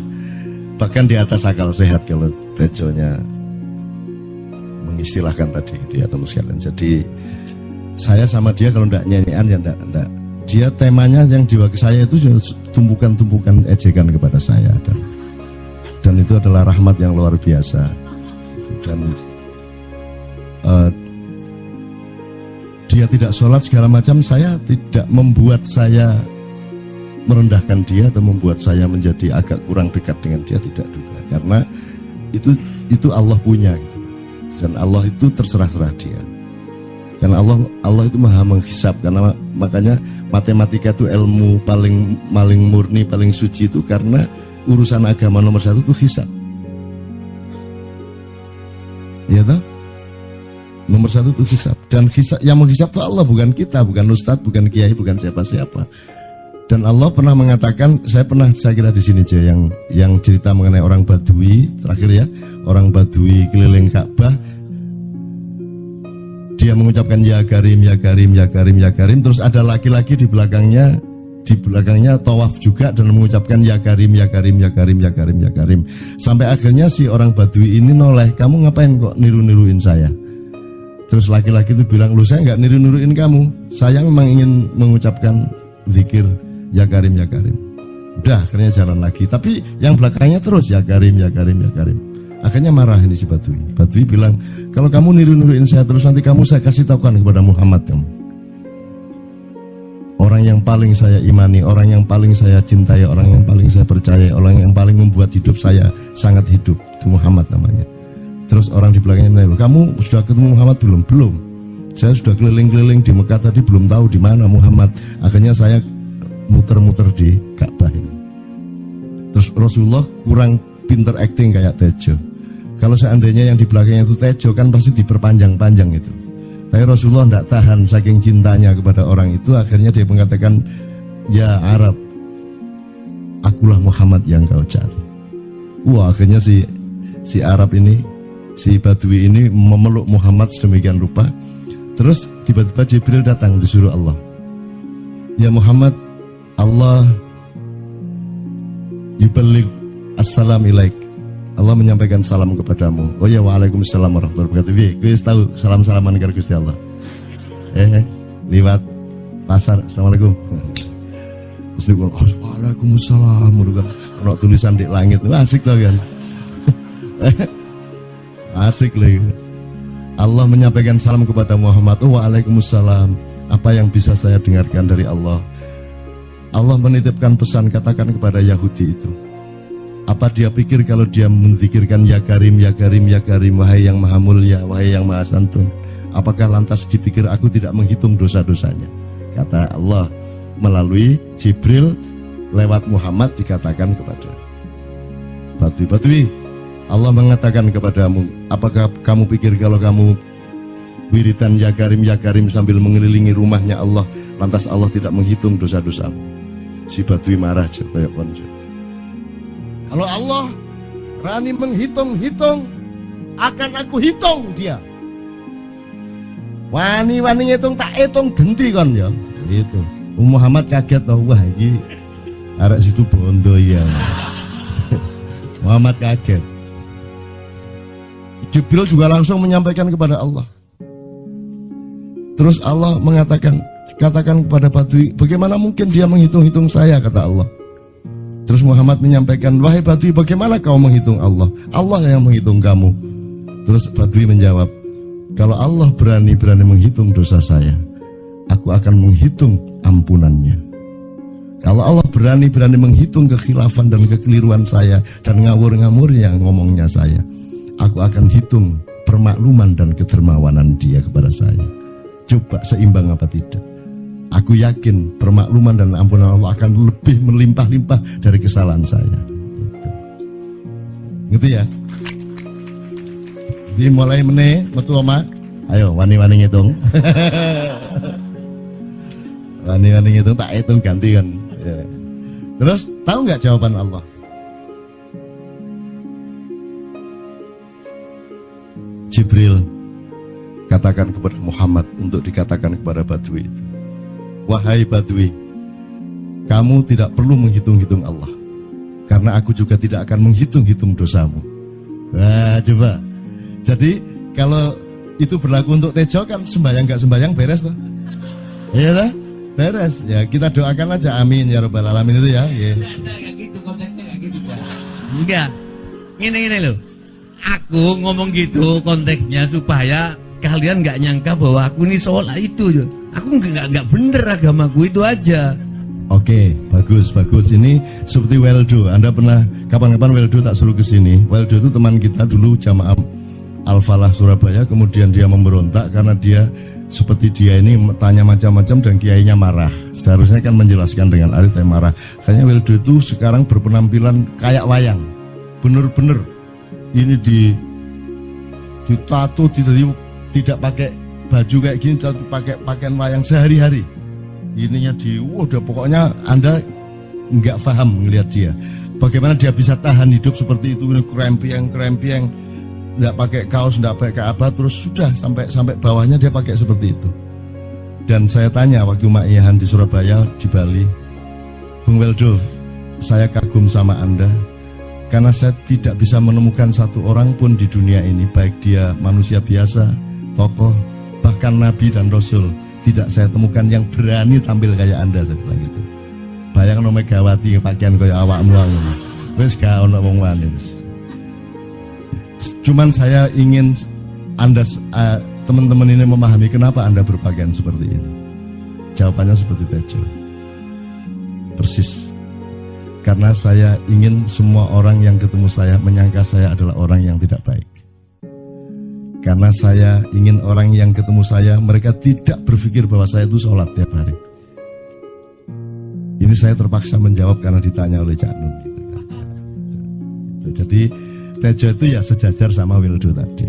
bahkan di atas akal sehat kalau Tejonya mengistilahkan tadi gitu ya teman sekalian. Jadi saya sama dia kalau enggak nyanyian ya enggak. Dia temanya yang diwakili saya itu tumpukan-tumpukan ejekan kepada saya, dan itu adalah rahmat yang luar biasa. Dan dia tidak sholat segala macam, saya tidak membuat saya merendahkan dia atau membuat saya menjadi agak kurang dekat dengan dia, tidak juga, karena itu Allah punya gitu. Dan Allah itu terserah-serah dia, karena Allah itu maha menghisab. Karena makanya matematika itu ilmu paling murni, paling suci itu, karena urusan agama nomor satu itu hisab, ya toh? Nomor satu itu hisab, dan yang menghisab itu Allah, bukan kita, bukan ustadz, bukan kiai, bukan siapa-siapa. Dan Allah pernah mengatakan, saya kira di sini aja yang cerita mengenai orang Badui terakhir ya, orang Badui keliling Ka'bah, dia mengucapkan ya Karim, ya Karim, ya Karim, ya Karim, terus ada laki-laki di belakangnya tawaf juga dan mengucapkan ya Karim, ya Karim, ya Karim, ya Karim, ya Karim, sampai akhirnya si orang Badui ini noleh, kamu ngapain kok niru-niruin saya? Terus laki-laki itu bilang, lu saya nggak niru-niruin kamu, saya memang ingin mengucapkan zikir ya Karim, ya Karim. Udah akhirnya jalan lagi, tapi yang belakangnya terus ya Karim, ya Karim, ya Karim. Akhirnya marah ini si Badui. Badui bilang, kalau kamu niru-niruin saya terus, nanti saya kasih tahukan kepada Muhammad kamu. Orang yang paling saya imani, orang yang paling saya cintai, orang yang paling saya percaya, orang yang paling membuat hidup saya sangat hidup, itu Muhammad namanya. Terus orang di belakangnya bilang, kamu sudah ketemu Muhammad belum? Belum. Saya sudah keliling-keliling di Mekah tadi, belum tahu di mana Muhammad. Akhirnya saya muter-muter di Ka'bah ini. Terus Rasulullah kurang pinter acting kayak Tejo. Kalau seandainya yang di belakangnya itu Tejo, kan pasti diperpanjang-panjang itu. Tapi Rasulullah tidak tahan saking cintanya kepada orang itu, akhirnya dia mengatakan, ya Arab, akulah Muhammad yang kau cari. Wah, akhirnya si Arab ini, si Badui ini memeluk Muhammad sedemikian rupa. Terus tiba-tiba Jibril datang disuruh Allah, ya Muhammad, Allah yuballigh assalam ilaik, Allah menyampaikan salam kepadamu. Oh ya, waalaikumsalam warahmatullahi wabarakatuh. Gue tahu salam-salaman karo Gusti Allah. Liwat pasar, assalamualaikum. Terus dia bilang, waalaikumsalam. Ono tulisan di langit, asik tau kan? Asik lagi. Allah menyampaikan salam kepada Muhammad. Oh, waalaikumsalam. Apa yang bisa saya dengarkan dari Allah? Allah menitipkan pesan, katakan kepada Yahudi itu. Apa dia pikir kalau dia menzikirkan ya Karim, ya Karim, ya Karim, wahai yang maha mulia, wahai yang maha santun, apakah lantas dipikir aku tidak menghitung dosa-dosanya? Kata Allah melalui Jibril lewat Muhammad, dikatakan kepada Badui, Allah mengatakan kepadamu, apakah kamu pikir kalau kamu wiritan ya Karim sambil mengelilingi rumahnya Allah, lantas Allah tidak menghitung dosa-dosamu. Si Badui marah kayak konco. Kalau Allah berani menghitung-hitung, akan aku hitung dia. Wani-wani ngitung tak hitung genti kon ya. Gitu. Muhammad kaget toh, wah iki arek situ bondo ya. Muhammad kaget. Jibril juga langsung menyampaikan kepada Allah. Terus Allah mengatakan, katakan kepada Badui, bagaimana mungkin dia menghitung-hitung saya, kata Allah. Terus Muhammad menyampaikan, wahai Badui, bagaimana kau menghitung Allah? Allah yang menghitung kamu. Terus Badui menjawab, kalau Allah berani-berani menghitung dosa saya, aku akan menghitung ampunannya. Kalau Allah berani-berani menghitung kekhilafan dan kekeliruan saya dan ngawur-ngawurnya ngomongnya saya, aku akan hitung permakluman dan kedermawanan dia kepada saya. Coba seimbang apa tidak? Aku yakin permakluman dan ampunan Allah akan lebih melimpah-limpah dari kesalahan saya. Gitu ya. Jadi mulai meneh metu oma. Ayo wani-wani ngitung. Wani-wani ngitung tak hitung ganti kan. Ya. Terus tahu nggak jawaban Allah? Jibril katakan kepada Muhammad untuk dikatakan kepada Badui itu, wahai Badui, kamu tidak perlu menghitung-hitung Allah, karena aku juga tidak akan menghitung-hitung dosamu. Wah, coba. Jadi kalau itu berlaku untuk Tejo kan sembahyang gak sembahyang beres tuh. Iya lah, beres. Ya kita doakan aja, amin ya robbal alamin itu ya. Enggak gitu konteksnya, enggak gitu. Enggak. Gini loh. Aku ngomong gitu konteksnya supaya kalian nggak nyangka bahwa aku ini sholat itu. Aku nggak bener agamaku itu aja. Oke, bagus. Ini seperti Weldo. Anda pernah kapan-kapan Weldo tak suruh ke sini. Weldo itu teman kita dulu jamaah Al-Falah Surabaya. Kemudian dia memberontak karena dia seperti dia ini tanya macam-macam dan kiainya marah. Seharusnya kan menjelaskan dengan arif yang marah. Kayaknya Weldo itu sekarang berpenampilan kayak wayang. Bener-bener ini ditato, tidak pakai baju kayak gini, tapi pakai pakaian wayang sehari-hari. Ininya udah pokoknya Anda nggak paham ngelihat dia. Bagaimana dia bisa tahan hidup seperti itu, krempieng, nggak pakai kaos, nggak pakai apa, terus sudah sampai bawahnya dia pakai seperti itu. Dan saya tanya waktu Ma'iyahan di Surabaya, di Bali, Bung Weldo, saya kagum sama Anda. Karena saya tidak bisa menemukan satu orang pun di dunia ini, baik dia manusia biasa, tokoh, bahkan Nabi dan Rasul, tidak saya temukan yang berani tampil kayak Anda, saya bilang gitu. Bayang no Megawati pakaian kayak awakmu ngono. Wis gak ono wong wani. Cuman saya ingin Anda teman-teman ini memahami kenapa Anda berpakaian seperti ini. Jawabannya seperti Tejo. Persis. Karena saya ingin semua orang yang ketemu saya menyangka saya adalah orang yang tidak baik. Karena saya ingin orang yang ketemu saya, mereka tidak berpikir bahwa saya itu sholat tiap hari. Ini saya terpaksa menjawab karena ditanya oleh Cak Nun. Gitu. Jadi Tejo itu ya sejajar sama Wildo tadi.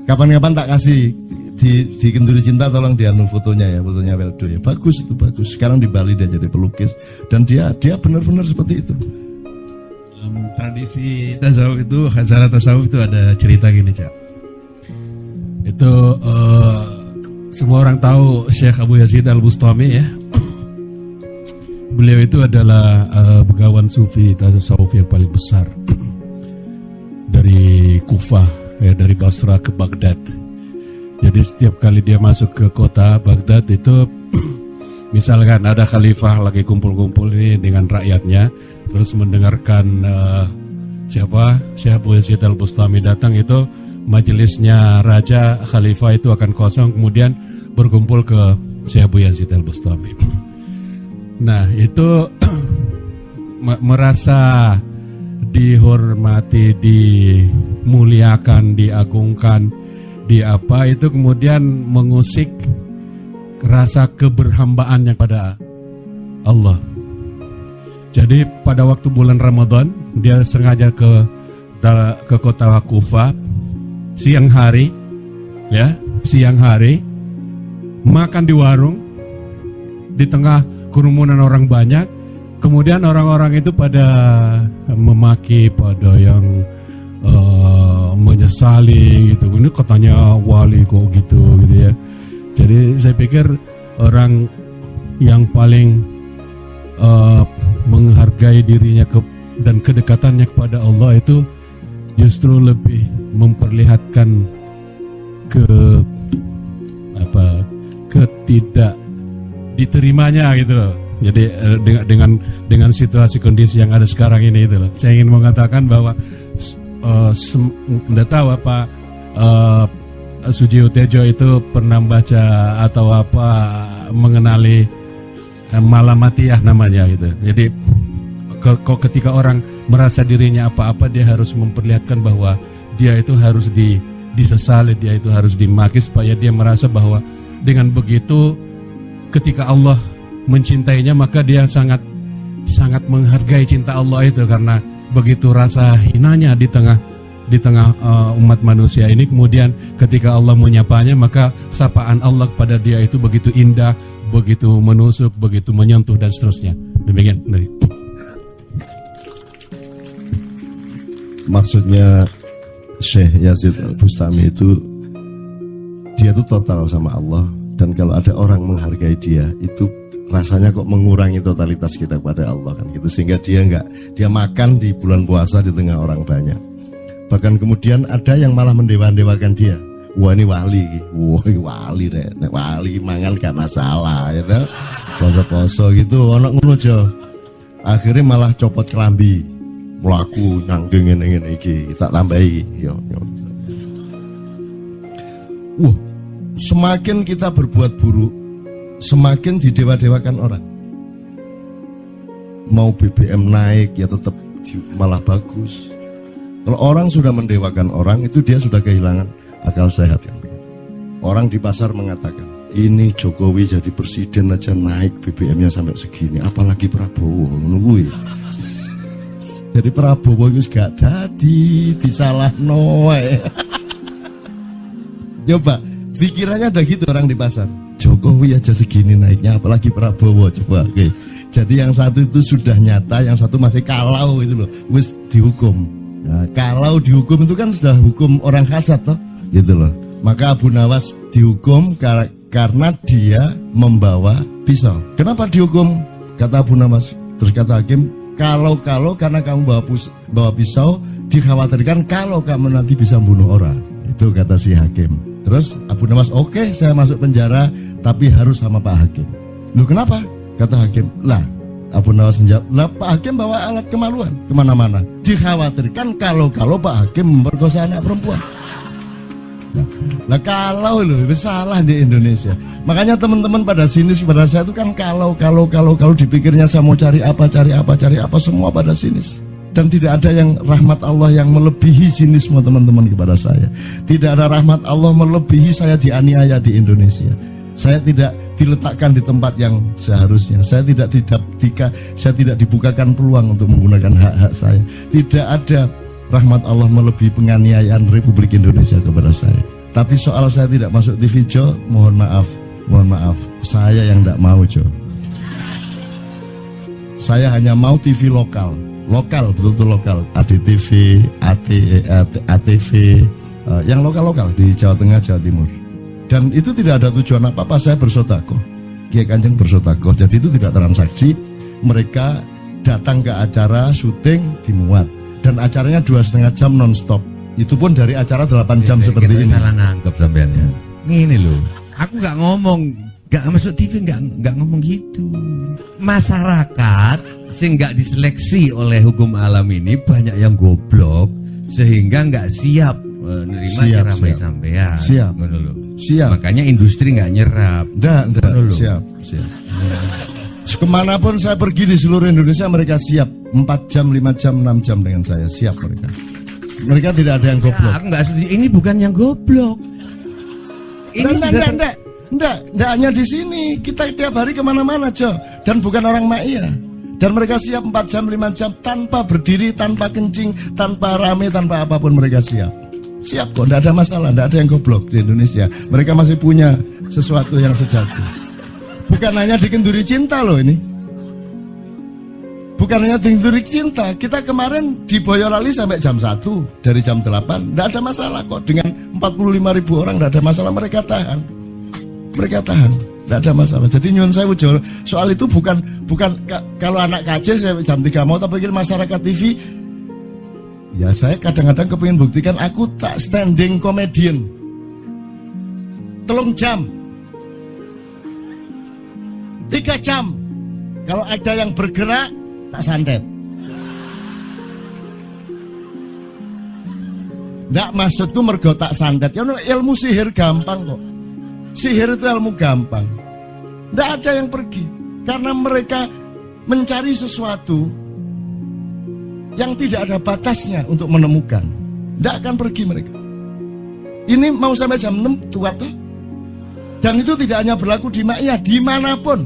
Kapan-kapan tak kasih di Kenduri Cinta, tolong dianu fotonya Weldo ya. Bagus itu, bagus. Sekarang di Bali dia jadi pelukis dan dia benar-benar seperti itu. Tradisi tasawuf itu, khazanah tasawuf itu ada cerita gini, Cak. Itu semua orang tahu Syekh Abu Yazid Al-Bustami ya. Beliau itu adalah begawan sufi tasawuf yang paling besar dari Kufah ya, dari Basra ke Baghdad. Jadi setiap kali dia masuk ke kota Baghdad itu misalkan ada khalifah lagi kumpul-kumpul ini dengan rakyatnya, terus mendengarkan Syekh Abu Yazid Al-Bustami datang, itu majelisnya raja khalifah itu akan kosong, kemudian berkumpul ke Syekh Abu Yazid Al-Bustami. Nah itu merasa dihormati, dimuliakan, diagungkan, itu kemudian mengusik rasa keberhambaannya pada Allah. Jadi pada waktu bulan Ramadan dia sengaja ke ke kota Kufah siang hari, makan di warung di tengah kerumunan orang banyak. Kemudian orang-orang itu pada memaki, pada yang menyesali gitu. Ini katanya wali kok gitu ya. Jadi saya pikir orang yang paling menghargai dirinya dan kedekatannya kepada Allah itu justru lebih memperlihatkan ketidak diterimanya gitu loh. Jadi dengan situasi kondisi yang ada sekarang ini itu loh. Saya ingin mengatakan bahwa Anda tahu apa Sujiwo Tejo itu pernah baca atau apa mengenali Malamatiyah namanya gitu. Jadi ketika orang merasa dirinya apa-apa, dia harus memperlihatkan bahwa dia itu harus disesali, dia itu harus dimaki supaya dia merasa bahwa dengan begitu ketika Allah mencintainya maka dia sangat menghargai cinta Allah itu, karena begitu rasa hinanya di tengah umat manusia ini, kemudian ketika Allah menyapanya maka sapaan Allah kepada dia itu begitu indah, begitu menusuk, begitu menyentuh dan seterusnya. Demikian dari. Maksudnya Syekh Yazid Bustami itu dia tuh total sama Allah, dan kalau ada orang menghargai dia itu rasanya kok mengurangi totalitas kita kepada Allah kan gitu, sehingga dia makan di bulan puasa di tengah orang banyak. Bahkan kemudian ada yang malah mendewa-dewakan dia. Wah ini wali, wali deh, wali mangan gak masalah, gitu. Poso-poso gitu, ono ngono aja. Akhirnya malah copot kelambi, melaku nanggeng ngene iki, tak tambahi. Yo. Semakin kita berbuat buruk, semakin didewa-dewakan orang. Mau BBM naik ya tetap malah bagus. Kalau orang sudah mendewakan orang, itu dia sudah kehilangan akal sehat yang begitu. Orang di pasar mengatakan, ini Jokowi jadi presiden aja naik BBM-nya sampai segini, apalagi Prabowo nungguin. Jadi Prabowo itu gak dadi disalahno. Coba pikirannya ada gitu orang di pasar. Jokowi aja segini naiknya, apalagi Prabowo, coba. Oke. Jadi yang satu itu sudah nyata, yang satu masih kalau itu loh, wis dihukum. Nah, kalau dihukum itu kan sudah hukum orang hasad toh, gitu loh. Maka Abu Nawas dihukum karena dia membawa pisau. Kenapa dihukum? Kata Abu Nawas. Terus kata hakim, kalau karena kamu bawa pisau, dikhawatirkan kalau kamu nanti bisa bunuh orang. Itu kata si hakim. Terus Abu Nawas, oke, saya masuk penjara, tapi harus sama Pak Hakim. Loh kenapa? Kata hakim, lah Abu Nawas menjawab, lah Pak Hakim bawa alat kemaluan kemana-mana. Dikhawatirkan kalau Pak Hakim memperkosa anak perempuan. Lah kalau loh, salah di Indonesia. Makanya teman-teman pada sinis pada saya itu kan kalau dipikirnya saya mau cari apa, semua pada sinis. Dan tidak ada yang rahmat Allah yang melebihi sinisme teman-teman kepada saya. Tidak ada rahmat Allah melebihi saya dianiaya di Indonesia. Saya tidak diletakkan di tempat yang seharusnya. Saya tidak dibukakan peluang untuk menggunakan hak-hak saya. Tidak ada rahmat Allah melebihi penganiayaan Republik Indonesia kepada saya. Tapi soal saya tidak masuk TV Jo, mohon maaf, saya yang tidak mau Jo. Saya hanya mau TV lokal, betul-betul lokal, ADTV, ATV, yang lokal di Jawa Tengah, Jawa Timur. Dan itu tidak ada tujuan apa-apa, saya bersodakoh, Kiai Kanjeng bersodakoh. Jadi itu tidak transaksi. Mereka datang ke acara syuting dimuat, dan acaranya 2,5 jam non-stop. Itu pun dari acara 8 jam seperti ini. Salah nangkep sampean ya. Ngene loh, aku nggak masuk TV, nggak ngomong gitu. Masyarakat sing nggak diseleksi oleh hukum alam ini banyak yang goblok sehingga nggak siap menerima ceramah sampean. Siap. Makanya industri nggak nyerap. Siap. Kemanapun saya pergi di seluruh Indonesia mereka siap 4 jam, 5 jam, 6 jam dengan saya, siap mereka. Mereka tidak ada yang goblok. Aku nggak setuju. Ini bukan yang goblok. Ini Enggak hanya di sini. Kita tiap hari kemana-mana, Jo. Dan bukan orang Ma'iyah. Dan mereka siap 4 jam, 5 jam tanpa berdiri, tanpa kencing, tanpa rame, tanpa apapun mereka siap. Siap kok, tidak ada masalah, tidak ada yang goblok di Indonesia. Mereka masih punya sesuatu yang sejati. Bukan hanya dikenduri cinta loh ini. Bukan hanya dikenduri cinta. Kita kemarin di Boyolali sampai jam 1, dari jam 8. Tidak ada masalah kok, dengan 45.000 orang tidak ada masalah, mereka tahan. Mereka tahan. Tidak ada masalah. Jadi nyuwun sewu soal itu bukan kalau anak KJ saya jam 3 mau tak pikir masyarakat TV. Ya saya kadang-kadang kepingin buktikan aku tak standing comedian. 3 jam 3 jam. Kalau ada yang bergerak tak santet. Nggak, maksudku mergo tak santet. Ya ilmu sihir gampang kok. Sihir itu ilmu gampang. Tidak ada yang pergi. Karena mereka mencari sesuatu yang tidak ada batasnya untuk menemukan. Tidak akan pergi mereka. Ini mau sampai jam 6 tuat tuh. Dan itu tidak hanya berlaku di Maia, dimanapun.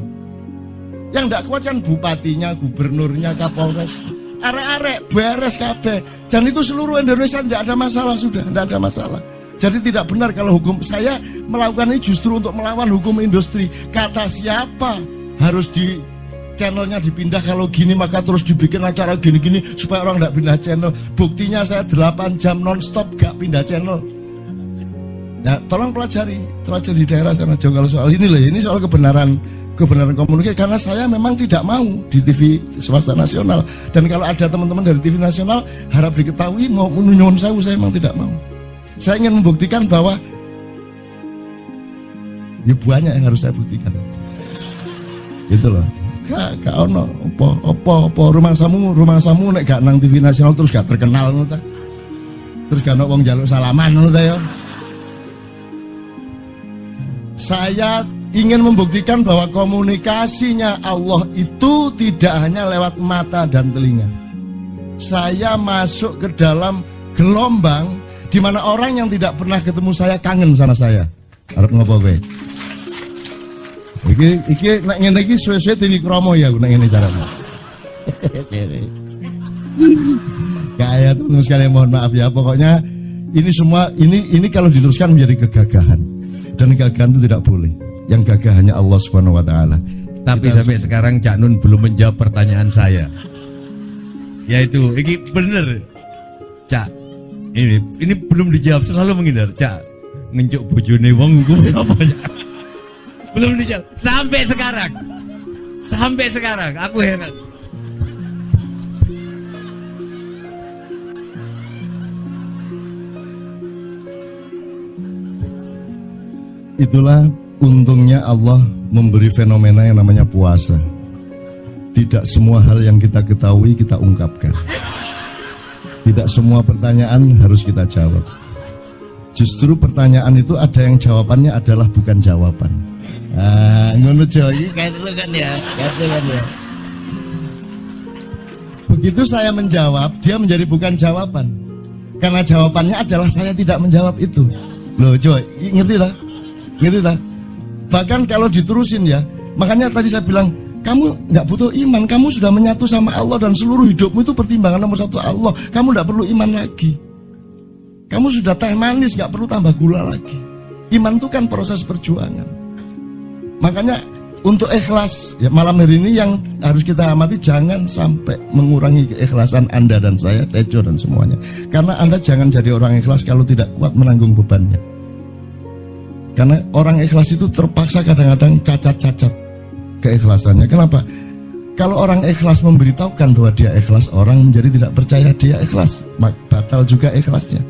Yang tidak kuat kan bupatinya, gubernurnya, kapolres. Arek-arek, beres kabeh. Dan itu seluruh Indonesia tidak ada masalah sudah. Tidak ada masalah. Jadi tidak benar kalau hukum, saya melakukan ini justru untuk melawan hukum industri. Kata siapa harus di channelnya dipindah, kalau gini maka terus dibikin acara gini-gini supaya orang tidak pindah channel. Buktinya saya 8 jam non-stop gak pindah channel. Ya tolong pelajari di daerah sana jauh kalau soal ini loh. Ini soal kebenaran komunikasi, karena saya memang tidak mau di TV swasta nasional. Dan kalau ada teman-teman dari TV nasional harap diketahui mau nyuwun sewu, saya memang tidak mau. Saya ingin membuktikan bahwa ya banyak yang harus saya buktikan. Gitu loh. Gak ono apa rumah samu nek gak nang TV nasional terus gak terkenal ngono ta. Terus gak ono wong njaluk salaman ngono ta ya. Saya ingin membuktikan bahwa komunikasinya Allah itu tidak hanya lewat mata dan telinga. Saya masuk ke dalam gelombang di mana orang yang tidak pernah ketemu saya kangen sama saya. Arep ngopo kowe? Iki nek ngene iki suwe-suwe TV Kromo ya nek ngene carane. Kayak terus sekalian mohon maaf ya, pokoknya ini semua ini kalau diteruskan menjadi kegagahan. Dan kegagahan itu tidak boleh. Yang gagah hanya Allah Subhanahu wa taala. Tapi sampai sekarang Cak Nun belum menjawab pertanyaan saya. Yaitu, ini bener Cak. Ini belum dijawab, selalu menghindar. Cak, ngencuk bojone wong hukumnya apa ya? Belum dijawab sampai sekarang. Sampai sekarang aku heran. Itulah untungnya Allah memberi fenomena yang namanya puasa. Tidak semua hal yang kita ketahui kita ungkapkan. Tidak semua pertanyaan harus kita jawab. Justru pertanyaan itu ada yang jawabannya adalah bukan jawaban. Ngono Joy, kayak itu kan ya. Begitu saya menjawab, dia menjadi bukan jawaban. Karena jawabannya adalah saya tidak menjawab itu. Loh Joy, ngerti tak? Ngerti tak? Bahkan kalau diterusin ya, makanya tadi saya bilang, kamu nggak butuh iman, kamu sudah menyatu sama Allah dan seluruh hidupmu itu pertimbangan nomor 1 Allah. Kamu nggak perlu iman lagi. Kamu sudah teh manis, nggak perlu tambah gula lagi. Iman itu kan proses perjuangan. Makanya untuk ikhlas ya malam hari ini yang harus kita amati, jangan sampai mengurangi keikhlasan Anda dan saya, Tejo dan semuanya. Karena Anda jangan jadi orang ikhlas kalau tidak kuat menanggung bebannya. Karena orang ikhlas itu terpaksa kadang-kadang cacat-cacat keikhlasannya. Kenapa? Kalau orang ikhlas memberitahukan bahwa dia ikhlas, orang menjadi tidak percaya dia ikhlas, batal juga ikhlasnya.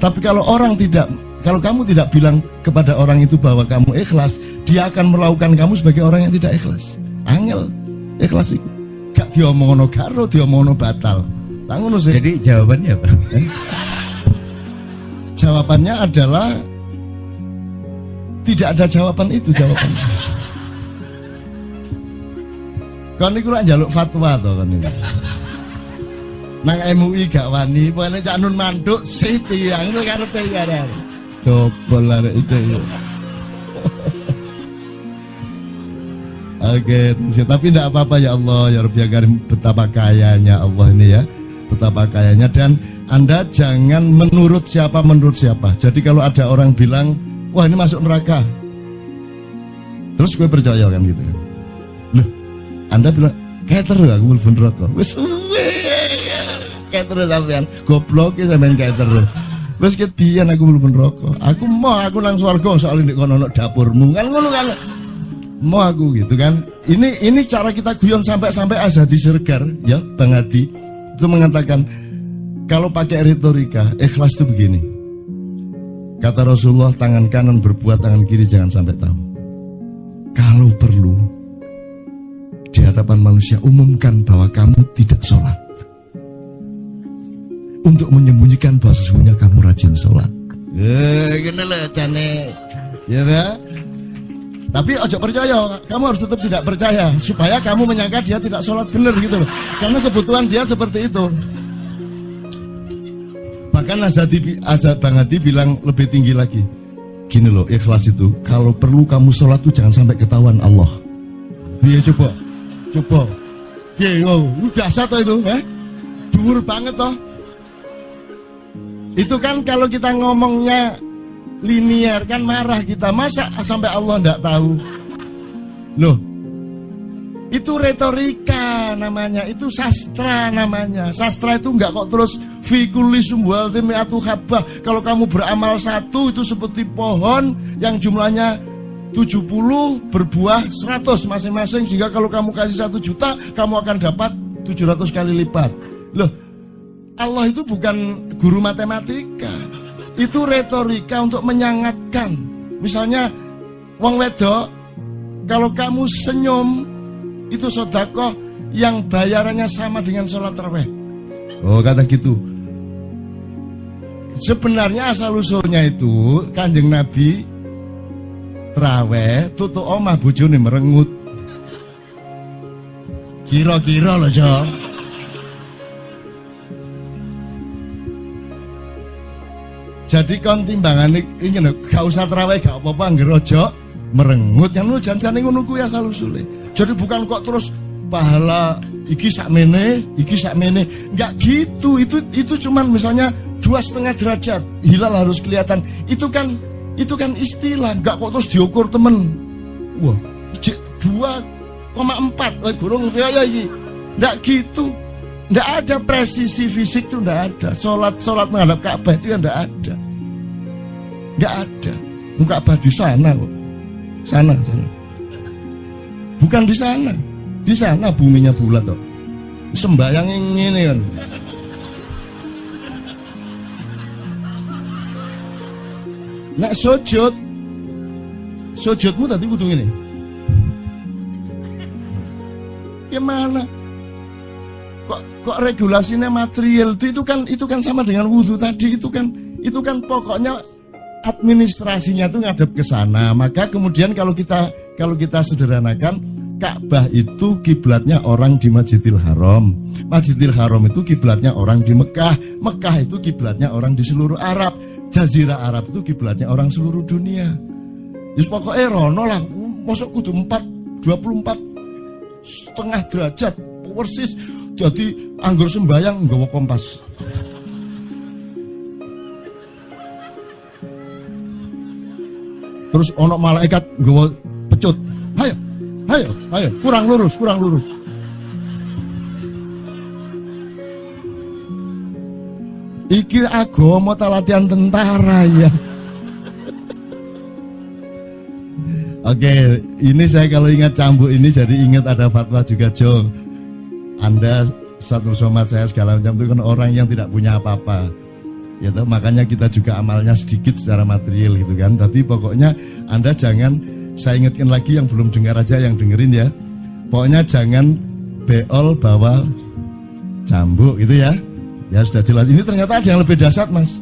Tapi kalau kamu tidak bilang kepada orang itu bahwa kamu ikhlas, dia akan melakukan kamu sebagai orang yang tidak ikhlas. Angel ikhlas itu. Gak diomongno karo, diomongno batal. Jadi jawabannya apa? Jawabannya adalah tidak ada jawaban itu jawabannya. Kon niku lak njaluk fatwa to kon niku. Nang MUI gak wani, pokoknya Cak Nun manduk sip ya, ngono karepe ya. Dobol arek itu. Oke, tapi tidak apa-apa ya Allah, ya Rabbi ya Karim, betapa kayanya Allah ini ya, betapa kayanya. Dan Anda jangan menurut siapa. Jadi kalau ada orang bilang, wah ini masuk neraka, terus gue percaya kan gitu. Loh, Anda bilang, cater aku mlebu neraka. Wis cater sampean, goblok ya sampean cater. Wis ket pian aku mlebu neraka. Aku nang swarga soalnya nek kono dapurmu. Kan ngono kan. Mau aku gitu kan. Ini cara kita guyon sampai Azhadi Siregar ya Bang Hadi itu mengatakan kalau pakai retorika ikhlas itu begini. Kata Rasulullah, tangan kanan berbuat, tangan kiri jangan sampai tahu. Kalau perlu di hadapan manusia umumkan bahwa kamu tidak sholat, untuk menyembunyikan bahwa sesungguhnya kamu rajin sholat. Gini lah cane, ya kan? Tapi ojo percaya, kamu harus tetap tidak percaya supaya kamu menyangka dia tidak sholat benar gitu loh. Karena kebutuhan dia seperti itu. Bahkan Bang Hadi bilang lebih tinggi lagi. Gini loh, ikhlas itu kalau perlu kamu sholat tuh jangan sampai ketahuan Allah. Iya coba. Iya, udah satu itu, dhuwur banget toh. Itu kan kalau kita ngomongnya linear kan marah kita, masa sampai Allah enggak tahu. Loh, itu retorika namanya, itu sastra namanya. Sastra itu enggak kok terus fi kulli sumbuhatin mi'atu habbah. Kalau kamu beramal satu itu seperti pohon yang jumlahnya 70 berbuah 100 masing-masing. Jika kalau kamu kasih 1 juta, kamu akan dapat 700 kali lipat. Loh, Allah itu bukan guru matematika. Itu retorika untuk menyangatkan. Misalnya wong wedok, kalau kamu senyum itu sedekah yang bayarannya sama dengan sholat tarawih. Oh, kata gitu. Sebenarnya asal usulnya itu Kanjeng Nabi tarawih tutuk omah bojone merengut. Kira-kira loh, Jo. Jadi kon timbangan ini lho, gak usah terawih gak apa-apa ngerojo merengut yang lu jangan ngono kuwi asal usule. Jadi bukan kok terus pahala iki sakmene, enggak gitu. Itu cuman misalnya 2,5 derajat hilal harus kelihatan. Itu kan istilah, enggak kok terus diukur temen. Wah, 2,4 gurung ya iki. Enggak gitu. Nggak ada presisi fisik tuh, nggak ada. Sholat menghadap Ka'bah itu ya nggak ada. Nggak ada. Ka'bah di sana kok. Sana. Bukan di sana. Di sana buminya bulat kok. Sembayang ini kan. Nek sujudmu tadi kudu ngene. Gimana? Kok regulasinya material itu kan sama dengan wudhu tadi. Itu kan pokoknya administrasinya tuh ngadep ke sana. Maka kemudian kalau kita sederhanakan, Ka'bah itu kiblatnya orang di Masjidil Haram. Masjidil Haram itu kiblatnya orang di Mekah. Mekah itu kiblatnya orang di seluruh Arab. Jazirah Arab itu kiblatnya orang seluruh dunia. Yus pokoknya rono lah. Masuk kudu 24,5 derajat persis. Jadi anggur sembayang nggawa kompas. Terus ono malaikat nggawa pecut. Hayo, kurang lurus. Iki agama ta latihan tentara ya. Oke, ini saya kalau ingat cambuk ini jadi ingat ada fatwa juga, Jo. Anda satu sama saya segala macam itu kan orang yang tidak punya apa-apa, ya toh, makanya kita juga amalnya sedikit secara material gitu kan. Tapi pokoknya Anda jangan, saya ingatkan lagi yang belum dengar aja, yang dengerin ya. Pokoknya jangan beol bawa cambuk gitu ya. Ya sudah jelas. Ini ternyata ada yang lebih dahsyat, Mas.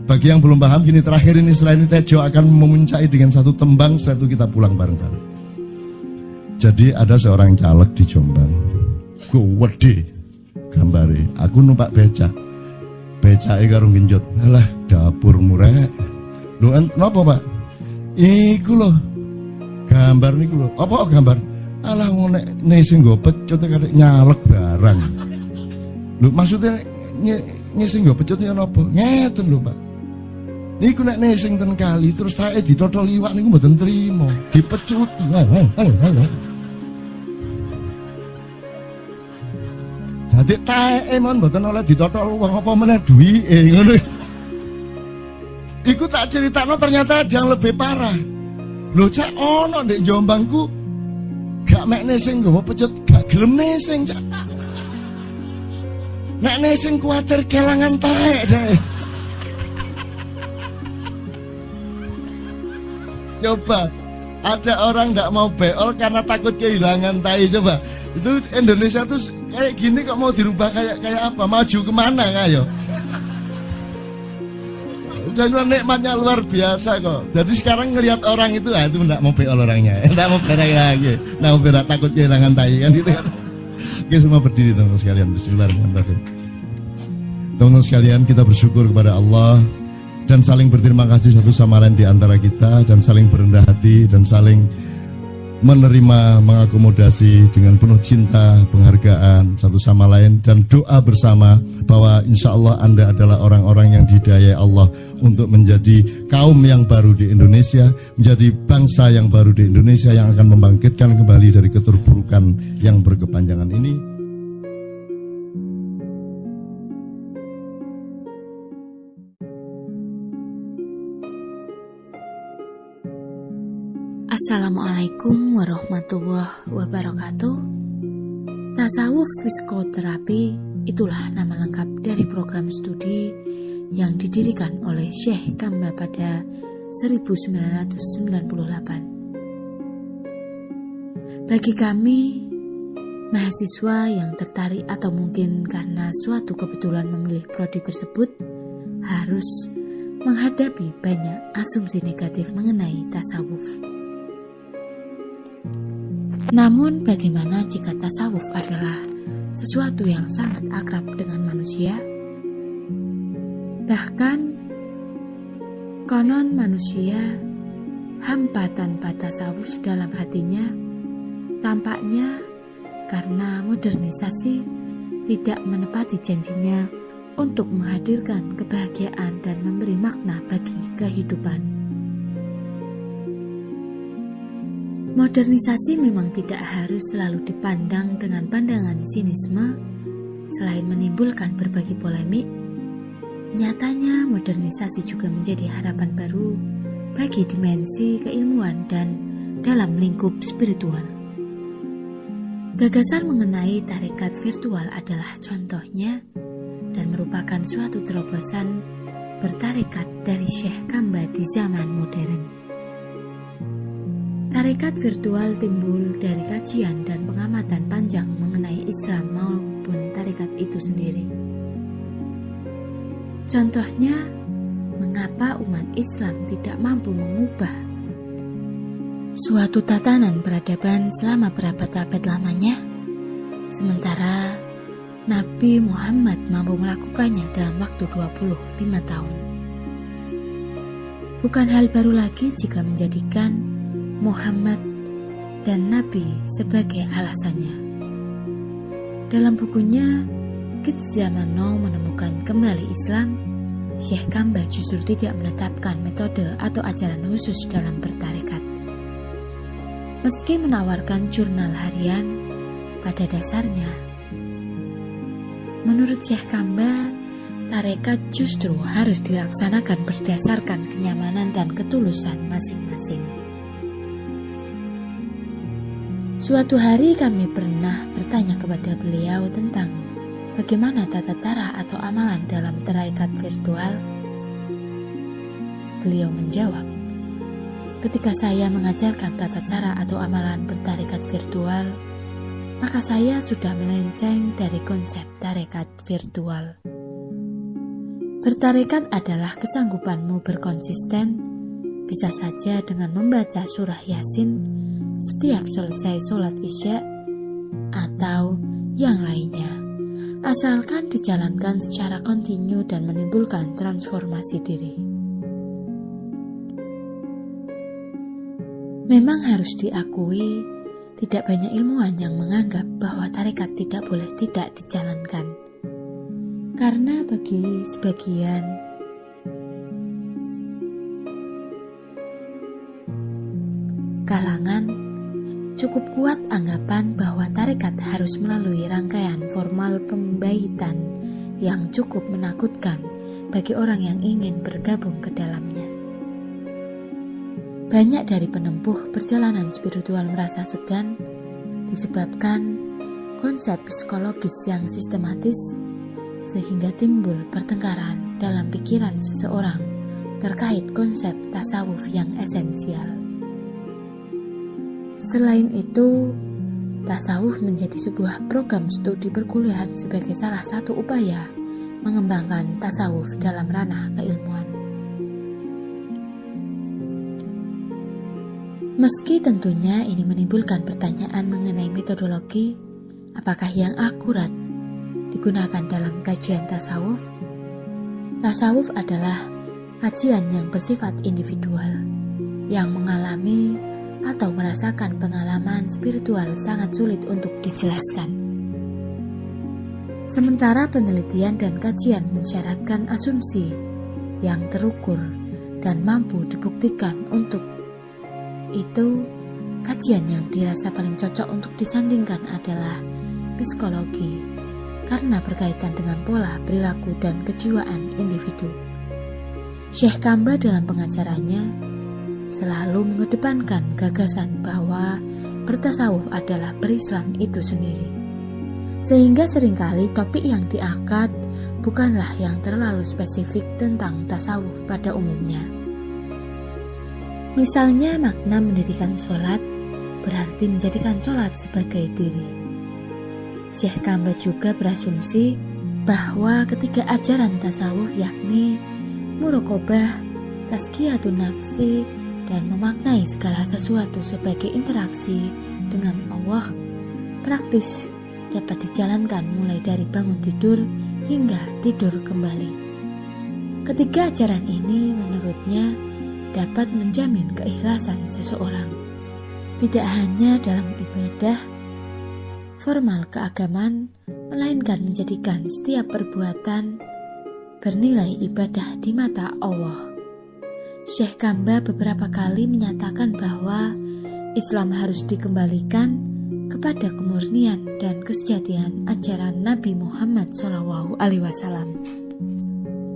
Bagi yang belum paham gini, terakhir ini setelah ini Tejo akan memuncai dengan satu tembang, setelah itu kita pulang bareng-bareng. Jadi ada seorang caleg di Jombang. Gede gambare, aku numpak becake karo genjot. Alah, dapur murek. Lho napa, Pak? Iku lho. Gambar niku lho. Apa gambar? Alah nek sing nggo pecut kadek nyalek barang. Lho maksudnya sing nggo pecut ya napa? Ngeten lho, Pak. Niku nek sing ten kali terus tae ditotol iwak niku mboten trimo, dipecuti. Dadi tae mon mboten oleh ditotol wong apa meneh duwike ngono. Iku tak critakno ternyata ada yang lebih parah. Lho cak ono ndek Jombangku gak mek sing nggawa pecut gak gelem nesing cak. Nek nesing kuwatir kelangan tae deh. Coba ada orang nggak mau beol karena takut kehilangan tai. Coba itu Indonesia tuh kayak gini kok mau dirubah kayak apa? Maju kemana ayo? Dan nikmatnya luar biasa kok. Jadi sekarang ngelihat orang itu, itu nggak mau beol orangnya, nggak mau berak lagi, nggak mau berak takut kehilangan tai kan gitu kan? Oke semua berdiri teman-teman sekalian. Bismillahirrahmanirrahim. Teman-teman sekalian kita bersyukur kepada Allah. Dan saling berterima kasih satu sama lain di antara kita, dan saling berendah hati, dan saling menerima, mengakomodasi dengan penuh cinta, penghargaan satu sama lain, dan doa bersama bahwa insya Allah Anda adalah orang-orang yang dihidayai Allah untuk menjadi kaum yang baru di Indonesia, menjadi bangsa yang baru di Indonesia yang akan membangkitkan kembali dari keterpurukan yang berkepanjangan ini. Assalamualaikum warahmatullahi wabarakatuh. Tasawuf psikoterapi itulah nama lengkap dari program studi yang didirikan oleh Syekh Kamba pada 1998. Bagi kami, mahasiswa yang tertarik atau mungkin karena suatu kebetulan memilih prodi tersebut, harus menghadapi banyak asumsi negatif mengenai tasawuf. Namun bagaimana jika tasawuf adalah sesuatu yang sangat akrab dengan manusia? Bahkan konon manusia hampa tanpa tasawuf dalam hatinya, tampaknya karena modernisasi tidak menepati janjinya untuk menghadirkan kebahagiaan dan memberi makna bagi kehidupan. Modernisasi memang tidak harus selalu dipandang dengan pandangan sinisme. Selain menimbulkan berbagai polemik, nyatanya modernisasi juga menjadi harapan baru bagi dimensi keilmuan dan dalam lingkup spiritual. Gagasan mengenai tarekat virtual adalah contohnya dan merupakan suatu terobosan bertarekat dari Syekh Kamba di zaman modern. Tarekat virtual timbul dari kajian dan pengamatan panjang mengenai Islam maupun tarekat itu sendiri. Contohnya, mengapa umat Islam tidak mampu mengubah suatu tatanan peradaban selama berabad-abad lamanya, sementara Nabi Muhammad mampu melakukannya dalam waktu 25 tahun. Bukan hal baru lagi jika menjadikan Muhammad dan Nabi sebagai alasannya. Dalam bukunya Kids Zaman Now menemukan kembali Islam, Syekh Kamba justru tidak menetapkan metode atau ajaran khusus dalam bertarekat. Meski menawarkan jurnal harian, pada dasarnya menurut Syekh Kamba, tarekat justru harus dilaksanakan berdasarkan kenyamanan dan ketulusan masing-masing. Suatu hari kami pernah bertanya kepada beliau tentang bagaimana tata cara atau amalan dalam tarekat virtual. Beliau menjawab, ketika saya mengajarkan tata cara atau amalan bertarekat virtual, maka saya sudah melenceng dari konsep tarekat virtual. Bertarekat adalah kesanggupanmu berkonsisten, bisa saja dengan membaca surah Yasin setiap selesai sholat isya atau yang lainnya, asalkan dijalankan secara kontinu dan menimbulkan transformasi diri. Memang harus diakui, tidak banyak ilmuwan yang menganggap bahwa tarekat tidak boleh tidak dijalankan. Karena bagi sebagian kalangan cukup kuat anggapan bahwa tarekat harus melalui rangkaian formal pembaitan yang cukup menakutkan bagi orang yang ingin bergabung ke dalamnya. Banyak dari penempuh perjalanan spiritual merasa segan disebabkan konsep psikologis yang sistematis, sehingga timbul pertengkaran dalam pikiran seseorang terkait konsep tasawuf yang esensial. Selain itu, tasawuf menjadi sebuah program studi perkuliahan sebagai salah satu upaya mengembangkan tasawuf dalam ranah keilmuan. Meski tentunya ini menimbulkan pertanyaan mengenai metodologi, apakah yang akurat digunakan dalam kajian tasawuf? Tasawuf adalah kajian yang bersifat individual, yang mengalami atau merasakan pengalaman spiritual sangat sulit untuk dijelaskan. Sementara penelitian dan kajian mensyaratkan asumsi yang terukur dan mampu dibuktikan. Untuk itu, kajian yang dirasa paling cocok untuk disandingkan adalah psikologi, karena berkaitan dengan pola perilaku dan kejiwaan individu. Syekh Kamba dalam pengajarannya selalu mengedepankan gagasan bahwa bertasawuf adalah berislam itu sendiri. Sehingga seringkali topik yang diangkat bukanlah yang terlalu spesifik tentang tasawuf pada umumnya. Misalnya makna mendirikan sholat berarti menjadikan sholat sebagai diri. Syekh Kamba juga berasumsi bahwa ketiga ajaran tasawuf yakni muraqabah, tazkiyatun nafsi, dan memaknai segala sesuatu sebagai interaksi dengan Allah praktis dapat dijalankan mulai dari bangun tidur hingga tidur kembali. Ketiga ajaran ini menurutnya dapat menjamin keikhlasan seseorang, tidak hanya dalam ibadah formal keagamaan, melainkan menjadikan setiap perbuatan bernilai ibadah di mata Allah. Syekh Kamba beberapa kali menyatakan bahwa Islam harus dikembalikan kepada kemurnian dan kesejatian ajaran Nabi Muhammad SAW,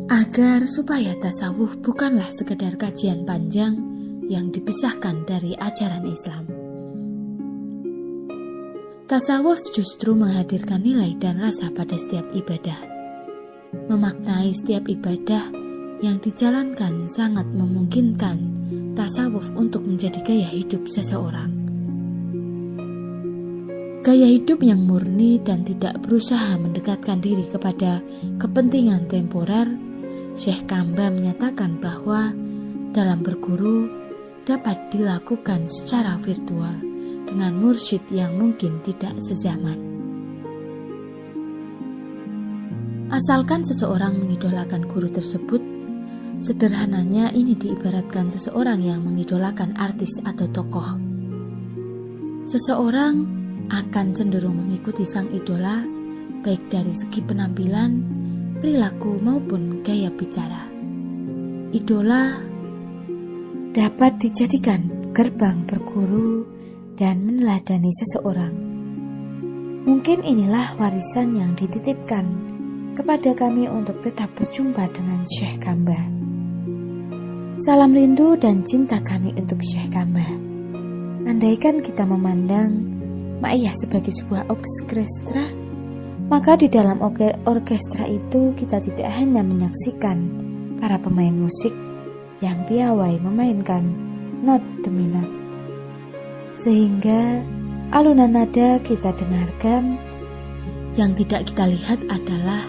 agar supaya tasawuf bukanlah sekedar kajian panjang yang dipisahkan dari ajaran Islam. Tasawuf justru menghadirkan nilai dan rasa pada setiap ibadah. Memaknai setiap ibadah yang dijalankan sangat memungkinkan tasawuf untuk menjadi gaya hidup seseorang. Gaya hidup yang murni dan tidak berusaha mendekatkan diri kepada kepentingan temporer. Syekh Kamba menyatakan bahwa dalam berguru dapat dilakukan secara virtual dengan mursyid yang mungkin tidak sezaman. Asalkan seseorang mengidolakan guru tersebut, sederhananya ini diibaratkan seseorang yang mengidolakan artis atau tokoh. Seseorang akan cenderung mengikuti sang idola, baik dari segi penampilan, perilaku maupun gaya bicara. Idola dapat dijadikan gerbang berguru dan meneladani seseorang. Mungkin inilah warisan yang dititipkan kepada kami untuk tetap berjumpa dengan Syekh Kamba. Salam rindu dan cinta kami untuk Syekh Kamba. Andaikan kita memandang Ma'iyah sebagai sebuah orkestra, maka di dalam orkestra itu kita tidak hanya menyaksikan para pemain musik yang piawai memainkan not demi not, sehingga alunan nada kita dengarkan. Yang tidak kita lihat adalah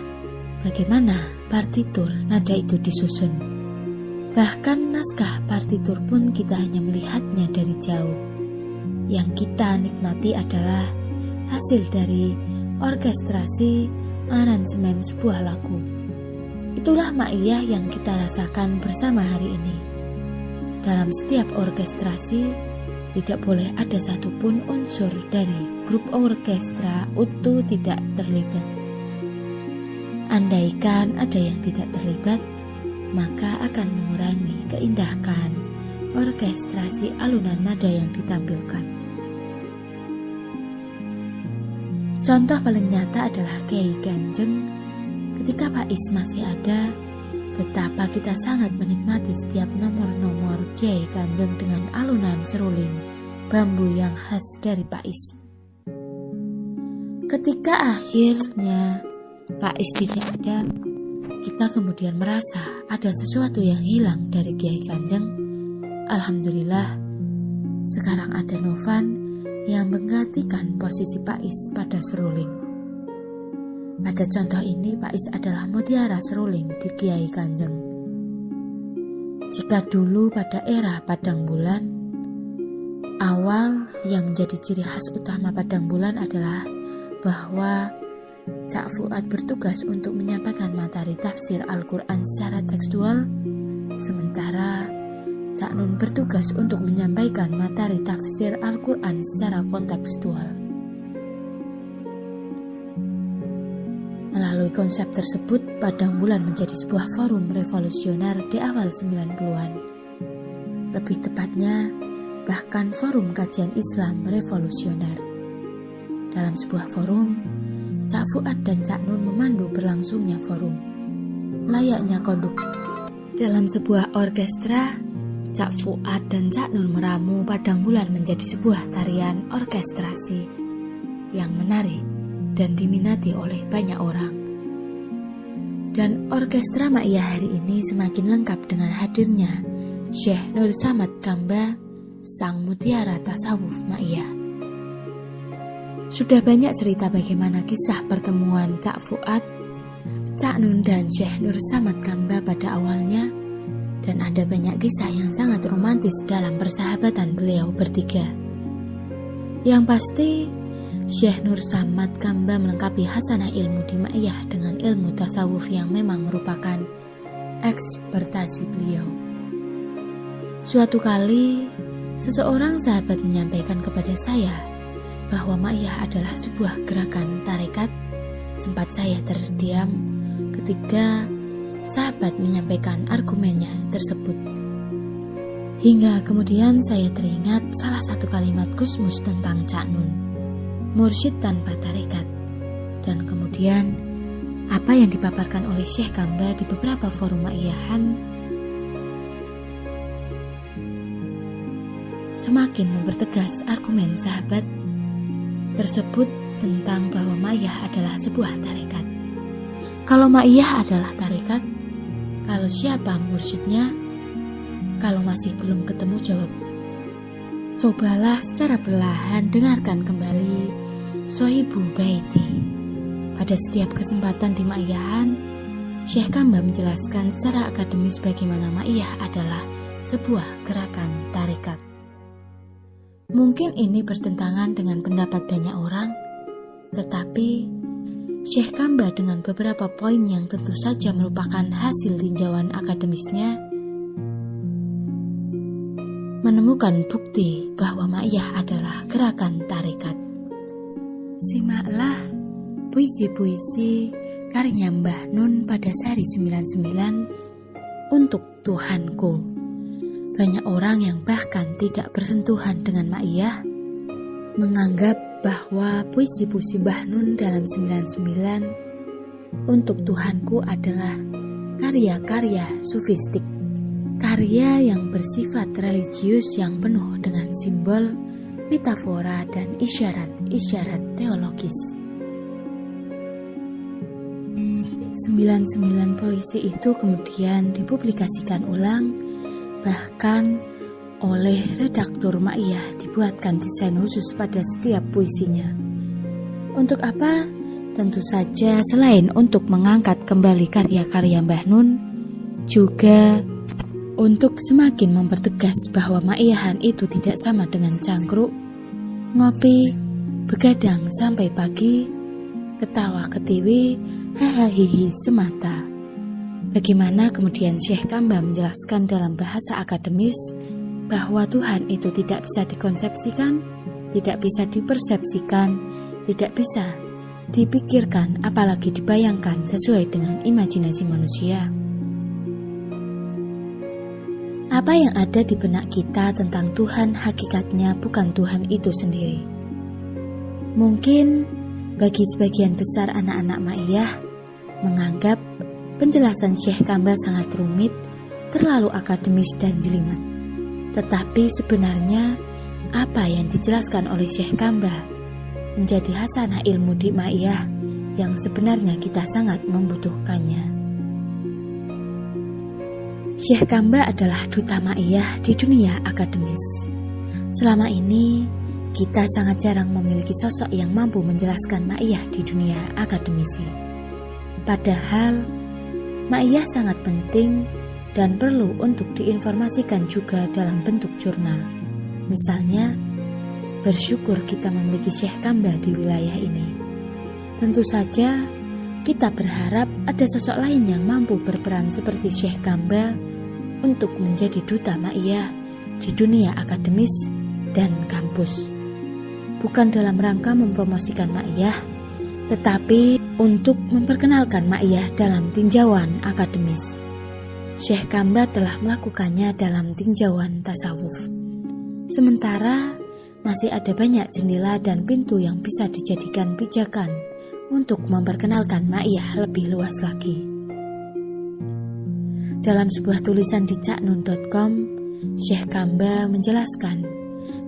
bagaimana partitur nada itu disusun. Bahkan naskah partitur pun kita hanya melihatnya dari jauh. Yang kita nikmati adalah hasil dari orkestrasi aransemen sebuah lagu. Itulah ma'iyah yang kita rasakan bersama hari ini. Dalam setiap orkestrasi, tidak boleh ada satupun unsur dari grup orkestra utuh tidak terlibat. Andaikan ada yang tidak terlibat, maka akan mengurangi keindahan orkestrasi alunan nada yang ditampilkan. Contoh paling nyata adalah Kiai Kanjeng. Ketika Pak Is masih ada, betapa kita sangat menikmati setiap nomor-nomor Kiai Kanjeng dengan alunan seruling bambu yang khas dari Pak Is. Ketika akhirnya Pak Is tidak ada, kita kemudian merasa ada sesuatu yang hilang dari Kiai Kanjeng. Alhamdulillah, sekarang ada Novan yang menggantikan posisi Pak Is pada seruling. Pada contoh ini, Pak Is adalah mutiara seruling di Kiai Kanjeng. Jika dulu pada era Padang Bulan, awal yang menjadi ciri khas utama Padang Bulan adalah bahwa Cak Fuad bertugas untuk menyampaikan materi tafsir Al-Quran secara tekstual, sementara Cak Nun bertugas untuk menyampaikan materi tafsir Al-Quran secara kontekstual. Melalui konsep tersebut, Padang Bulan menjadi sebuah forum revolusioner di awal 90-an. Lebih tepatnya, bahkan forum kajian Islam revolusioner. Dalam sebuah forum, Cak Fuad dan Cak Nun memandu berlangsungnya forum. Layaknya konduktor dalam sebuah orkestra, Cak Fuad dan Cak Nun meramu Padang Bulan menjadi sebuah tarian orkestrasi yang menarik dan diminati oleh banyak orang. Dan orkestra Ma'iyah hari ini semakin lengkap dengan hadirnya Syekh Nur Samad Kamba, sang mutiara tasawuf Ma'iyah. Sudah banyak cerita bagaimana kisah pertemuan Cak Fuad, Cak Nun dan Syekh Nur Samad Kamba pada awalnya, dan ada banyak kisah yang sangat romantis dalam persahabatan beliau bertiga. Yang pasti, Syekh Nur Samad Kamba melengkapi hasanah ilmu di Ma'iyah dengan ilmu tasawuf yang memang merupakan ekspertasi beliau. Suatu kali, seseorang sahabat menyampaikan kepada saya bahwa Ma'iyah adalah sebuah gerakan tarekat. Sempat saya terdiam ketika sahabat menyampaikan argumennya tersebut. Hingga kemudian saya teringat salah satu kalimat Gusmus tentang Cak Nun, mursyid tanpa tarekat. Dan kemudian apa yang dipaparkan oleh Syekh Kamba di beberapa forum Ma'iyahan semakin mempertegas argumen sahabat tersebut tentang bahwa Ma'iyah adalah sebuah tarekat. Kalau Ma'iyah adalah tarekat, kalau siapa mursyidnya? Kalau masih belum ketemu jawab, cobalah secara perlahan dengarkan kembali Sohibu Baiti. Pada setiap kesempatan di Ma'iyahan, Syekh Kamba menjelaskan secara akademis bagaimana Ma'iyah adalah sebuah gerakan tarekat. Mungkin ini bertentangan dengan pendapat banyak orang, tetapi Syekh Kamba dengan beberapa poin yang tentu saja merupakan hasil tinjauan akademisnya menemukan bukti bahwa Ma'iyah adalah gerakan tarekat. Simaklah puisi-puisi karya Mbah Nun pada seri 99 untuk Tuhanku. Banyak orang yang bahkan tidak bersentuhan dengan Ma'iyah menganggap bahwa puisi-puisi Mbah Nun dalam 99 untuk Tuhanku adalah karya-karya sufistik, karya yang bersifat religius yang penuh dengan simbol, metafora, dan isyarat-isyarat teologis. 99 puisi itu kemudian dipublikasikan ulang, bahkan oleh redaktur Ma'iyah dibuatkan desain khusus pada setiap puisinya. Untuk apa? Tentu saja selain untuk mengangkat kembali karya-karya Mbah Nun, juga untuk semakin mempertegas bahwa Ma'iyahan itu tidak sama dengan cangkruk, ngopi, begadang sampai pagi, ketawa ketiwi, hahaha semata. Bagaimana kemudian Syekh Kamba menjelaskan dalam bahasa akademis bahwa Tuhan itu tidak bisa dikonsepsikan, tidak bisa dipersepsikan, tidak bisa dipikirkan, apalagi dibayangkan sesuai dengan imajinasi manusia. Apa yang ada di benak kita tentang Tuhan hakikatnya bukan Tuhan itu sendiri. Mungkin bagi sebagian besar anak-anak Ma'iyah menganggap penjelasan Syekh Kamba sangat rumit, terlalu akademis dan jelimet. Tetapi sebenarnya apa yang dijelaskan oleh Syekh Kamba menjadi hasanah ilmu di Ma'iyah yang sebenarnya kita sangat membutuhkannya. Syekh Kamba adalah duta Ma'iyah di dunia akademis. Selama ini, kita sangat jarang memiliki sosok yang mampu menjelaskan Ma'iyah di dunia akademisi. Padahal, Ma'iyah sangat penting dan perlu untuk diinformasikan juga dalam bentuk jurnal. Misalnya, bersyukur kita memiliki Syekh Kamba di wilayah ini. Tentu saja, kita berharap ada sosok lain yang mampu berperan seperti Syekh Kamba untuk menjadi duta Ma'iyah di dunia akademis dan kampus. Bukan dalam rangka mempromosikan Ma'iyah, tetapi untuk memperkenalkan Ma'iyah dalam tinjauan akademis. Syekh Kamba telah melakukannya dalam tinjauan tasawuf. Sementara masih ada banyak jendela dan pintu yang bisa dijadikan pijakan untuk memperkenalkan Ma'iyah lebih luas lagi. Dalam sebuah tulisan di caknun.com, Syekh Kamba menjelaskan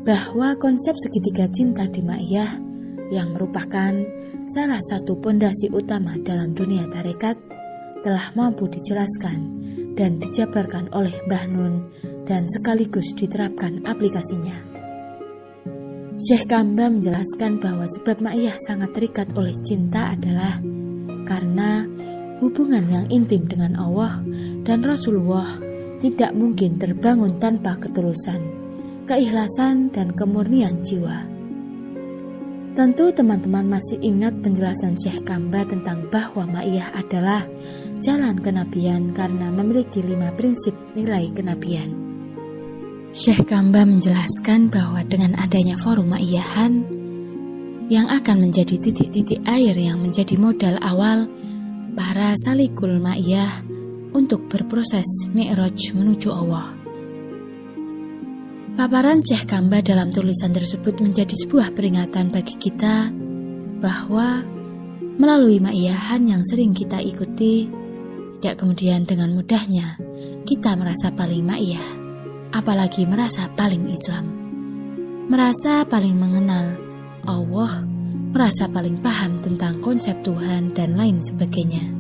bahwa konsep segitiga cinta di Ma'iyah yang merupakan salah satu pondasi utama dalam dunia tarekat telah mampu dijelaskan dan dijabarkan oleh Mbah Nun dan sekaligus diterapkan aplikasinya. Syekh Kamba menjelaskan bahwa sebab Ma'iyah sangat terikat oleh cinta adalah karena hubungan yang intim dengan Allah dan Rasulullah tidak mungkin terbangun tanpa ketulusan, keikhlasan, dan kemurnian jiwa. Tentu teman-teman masih ingat penjelasan Syekh Kamba tentang bahwa Ma'iyah adalah jalan kenabian karena memiliki 5 prinsip nilai kenabian. Syekh Kamba menjelaskan bahwa dengan adanya forum Ma'iyahan yang akan menjadi titik-titik air yang menjadi modal awal para salikul Ma'iyah untuk berproses mi'raj menuju Allah. Paparan Syekh Kamba dalam tulisan tersebut menjadi sebuah peringatan bagi kita bahwa melalui Ma'iyahan yang sering kita ikuti, tidak kemudian dengan mudahnya kita merasa paling Ma'iyah, apalagi merasa paling Islam, merasa paling mengenal Allah, merasa paling paham tentang konsep Tuhan dan lain sebagainya.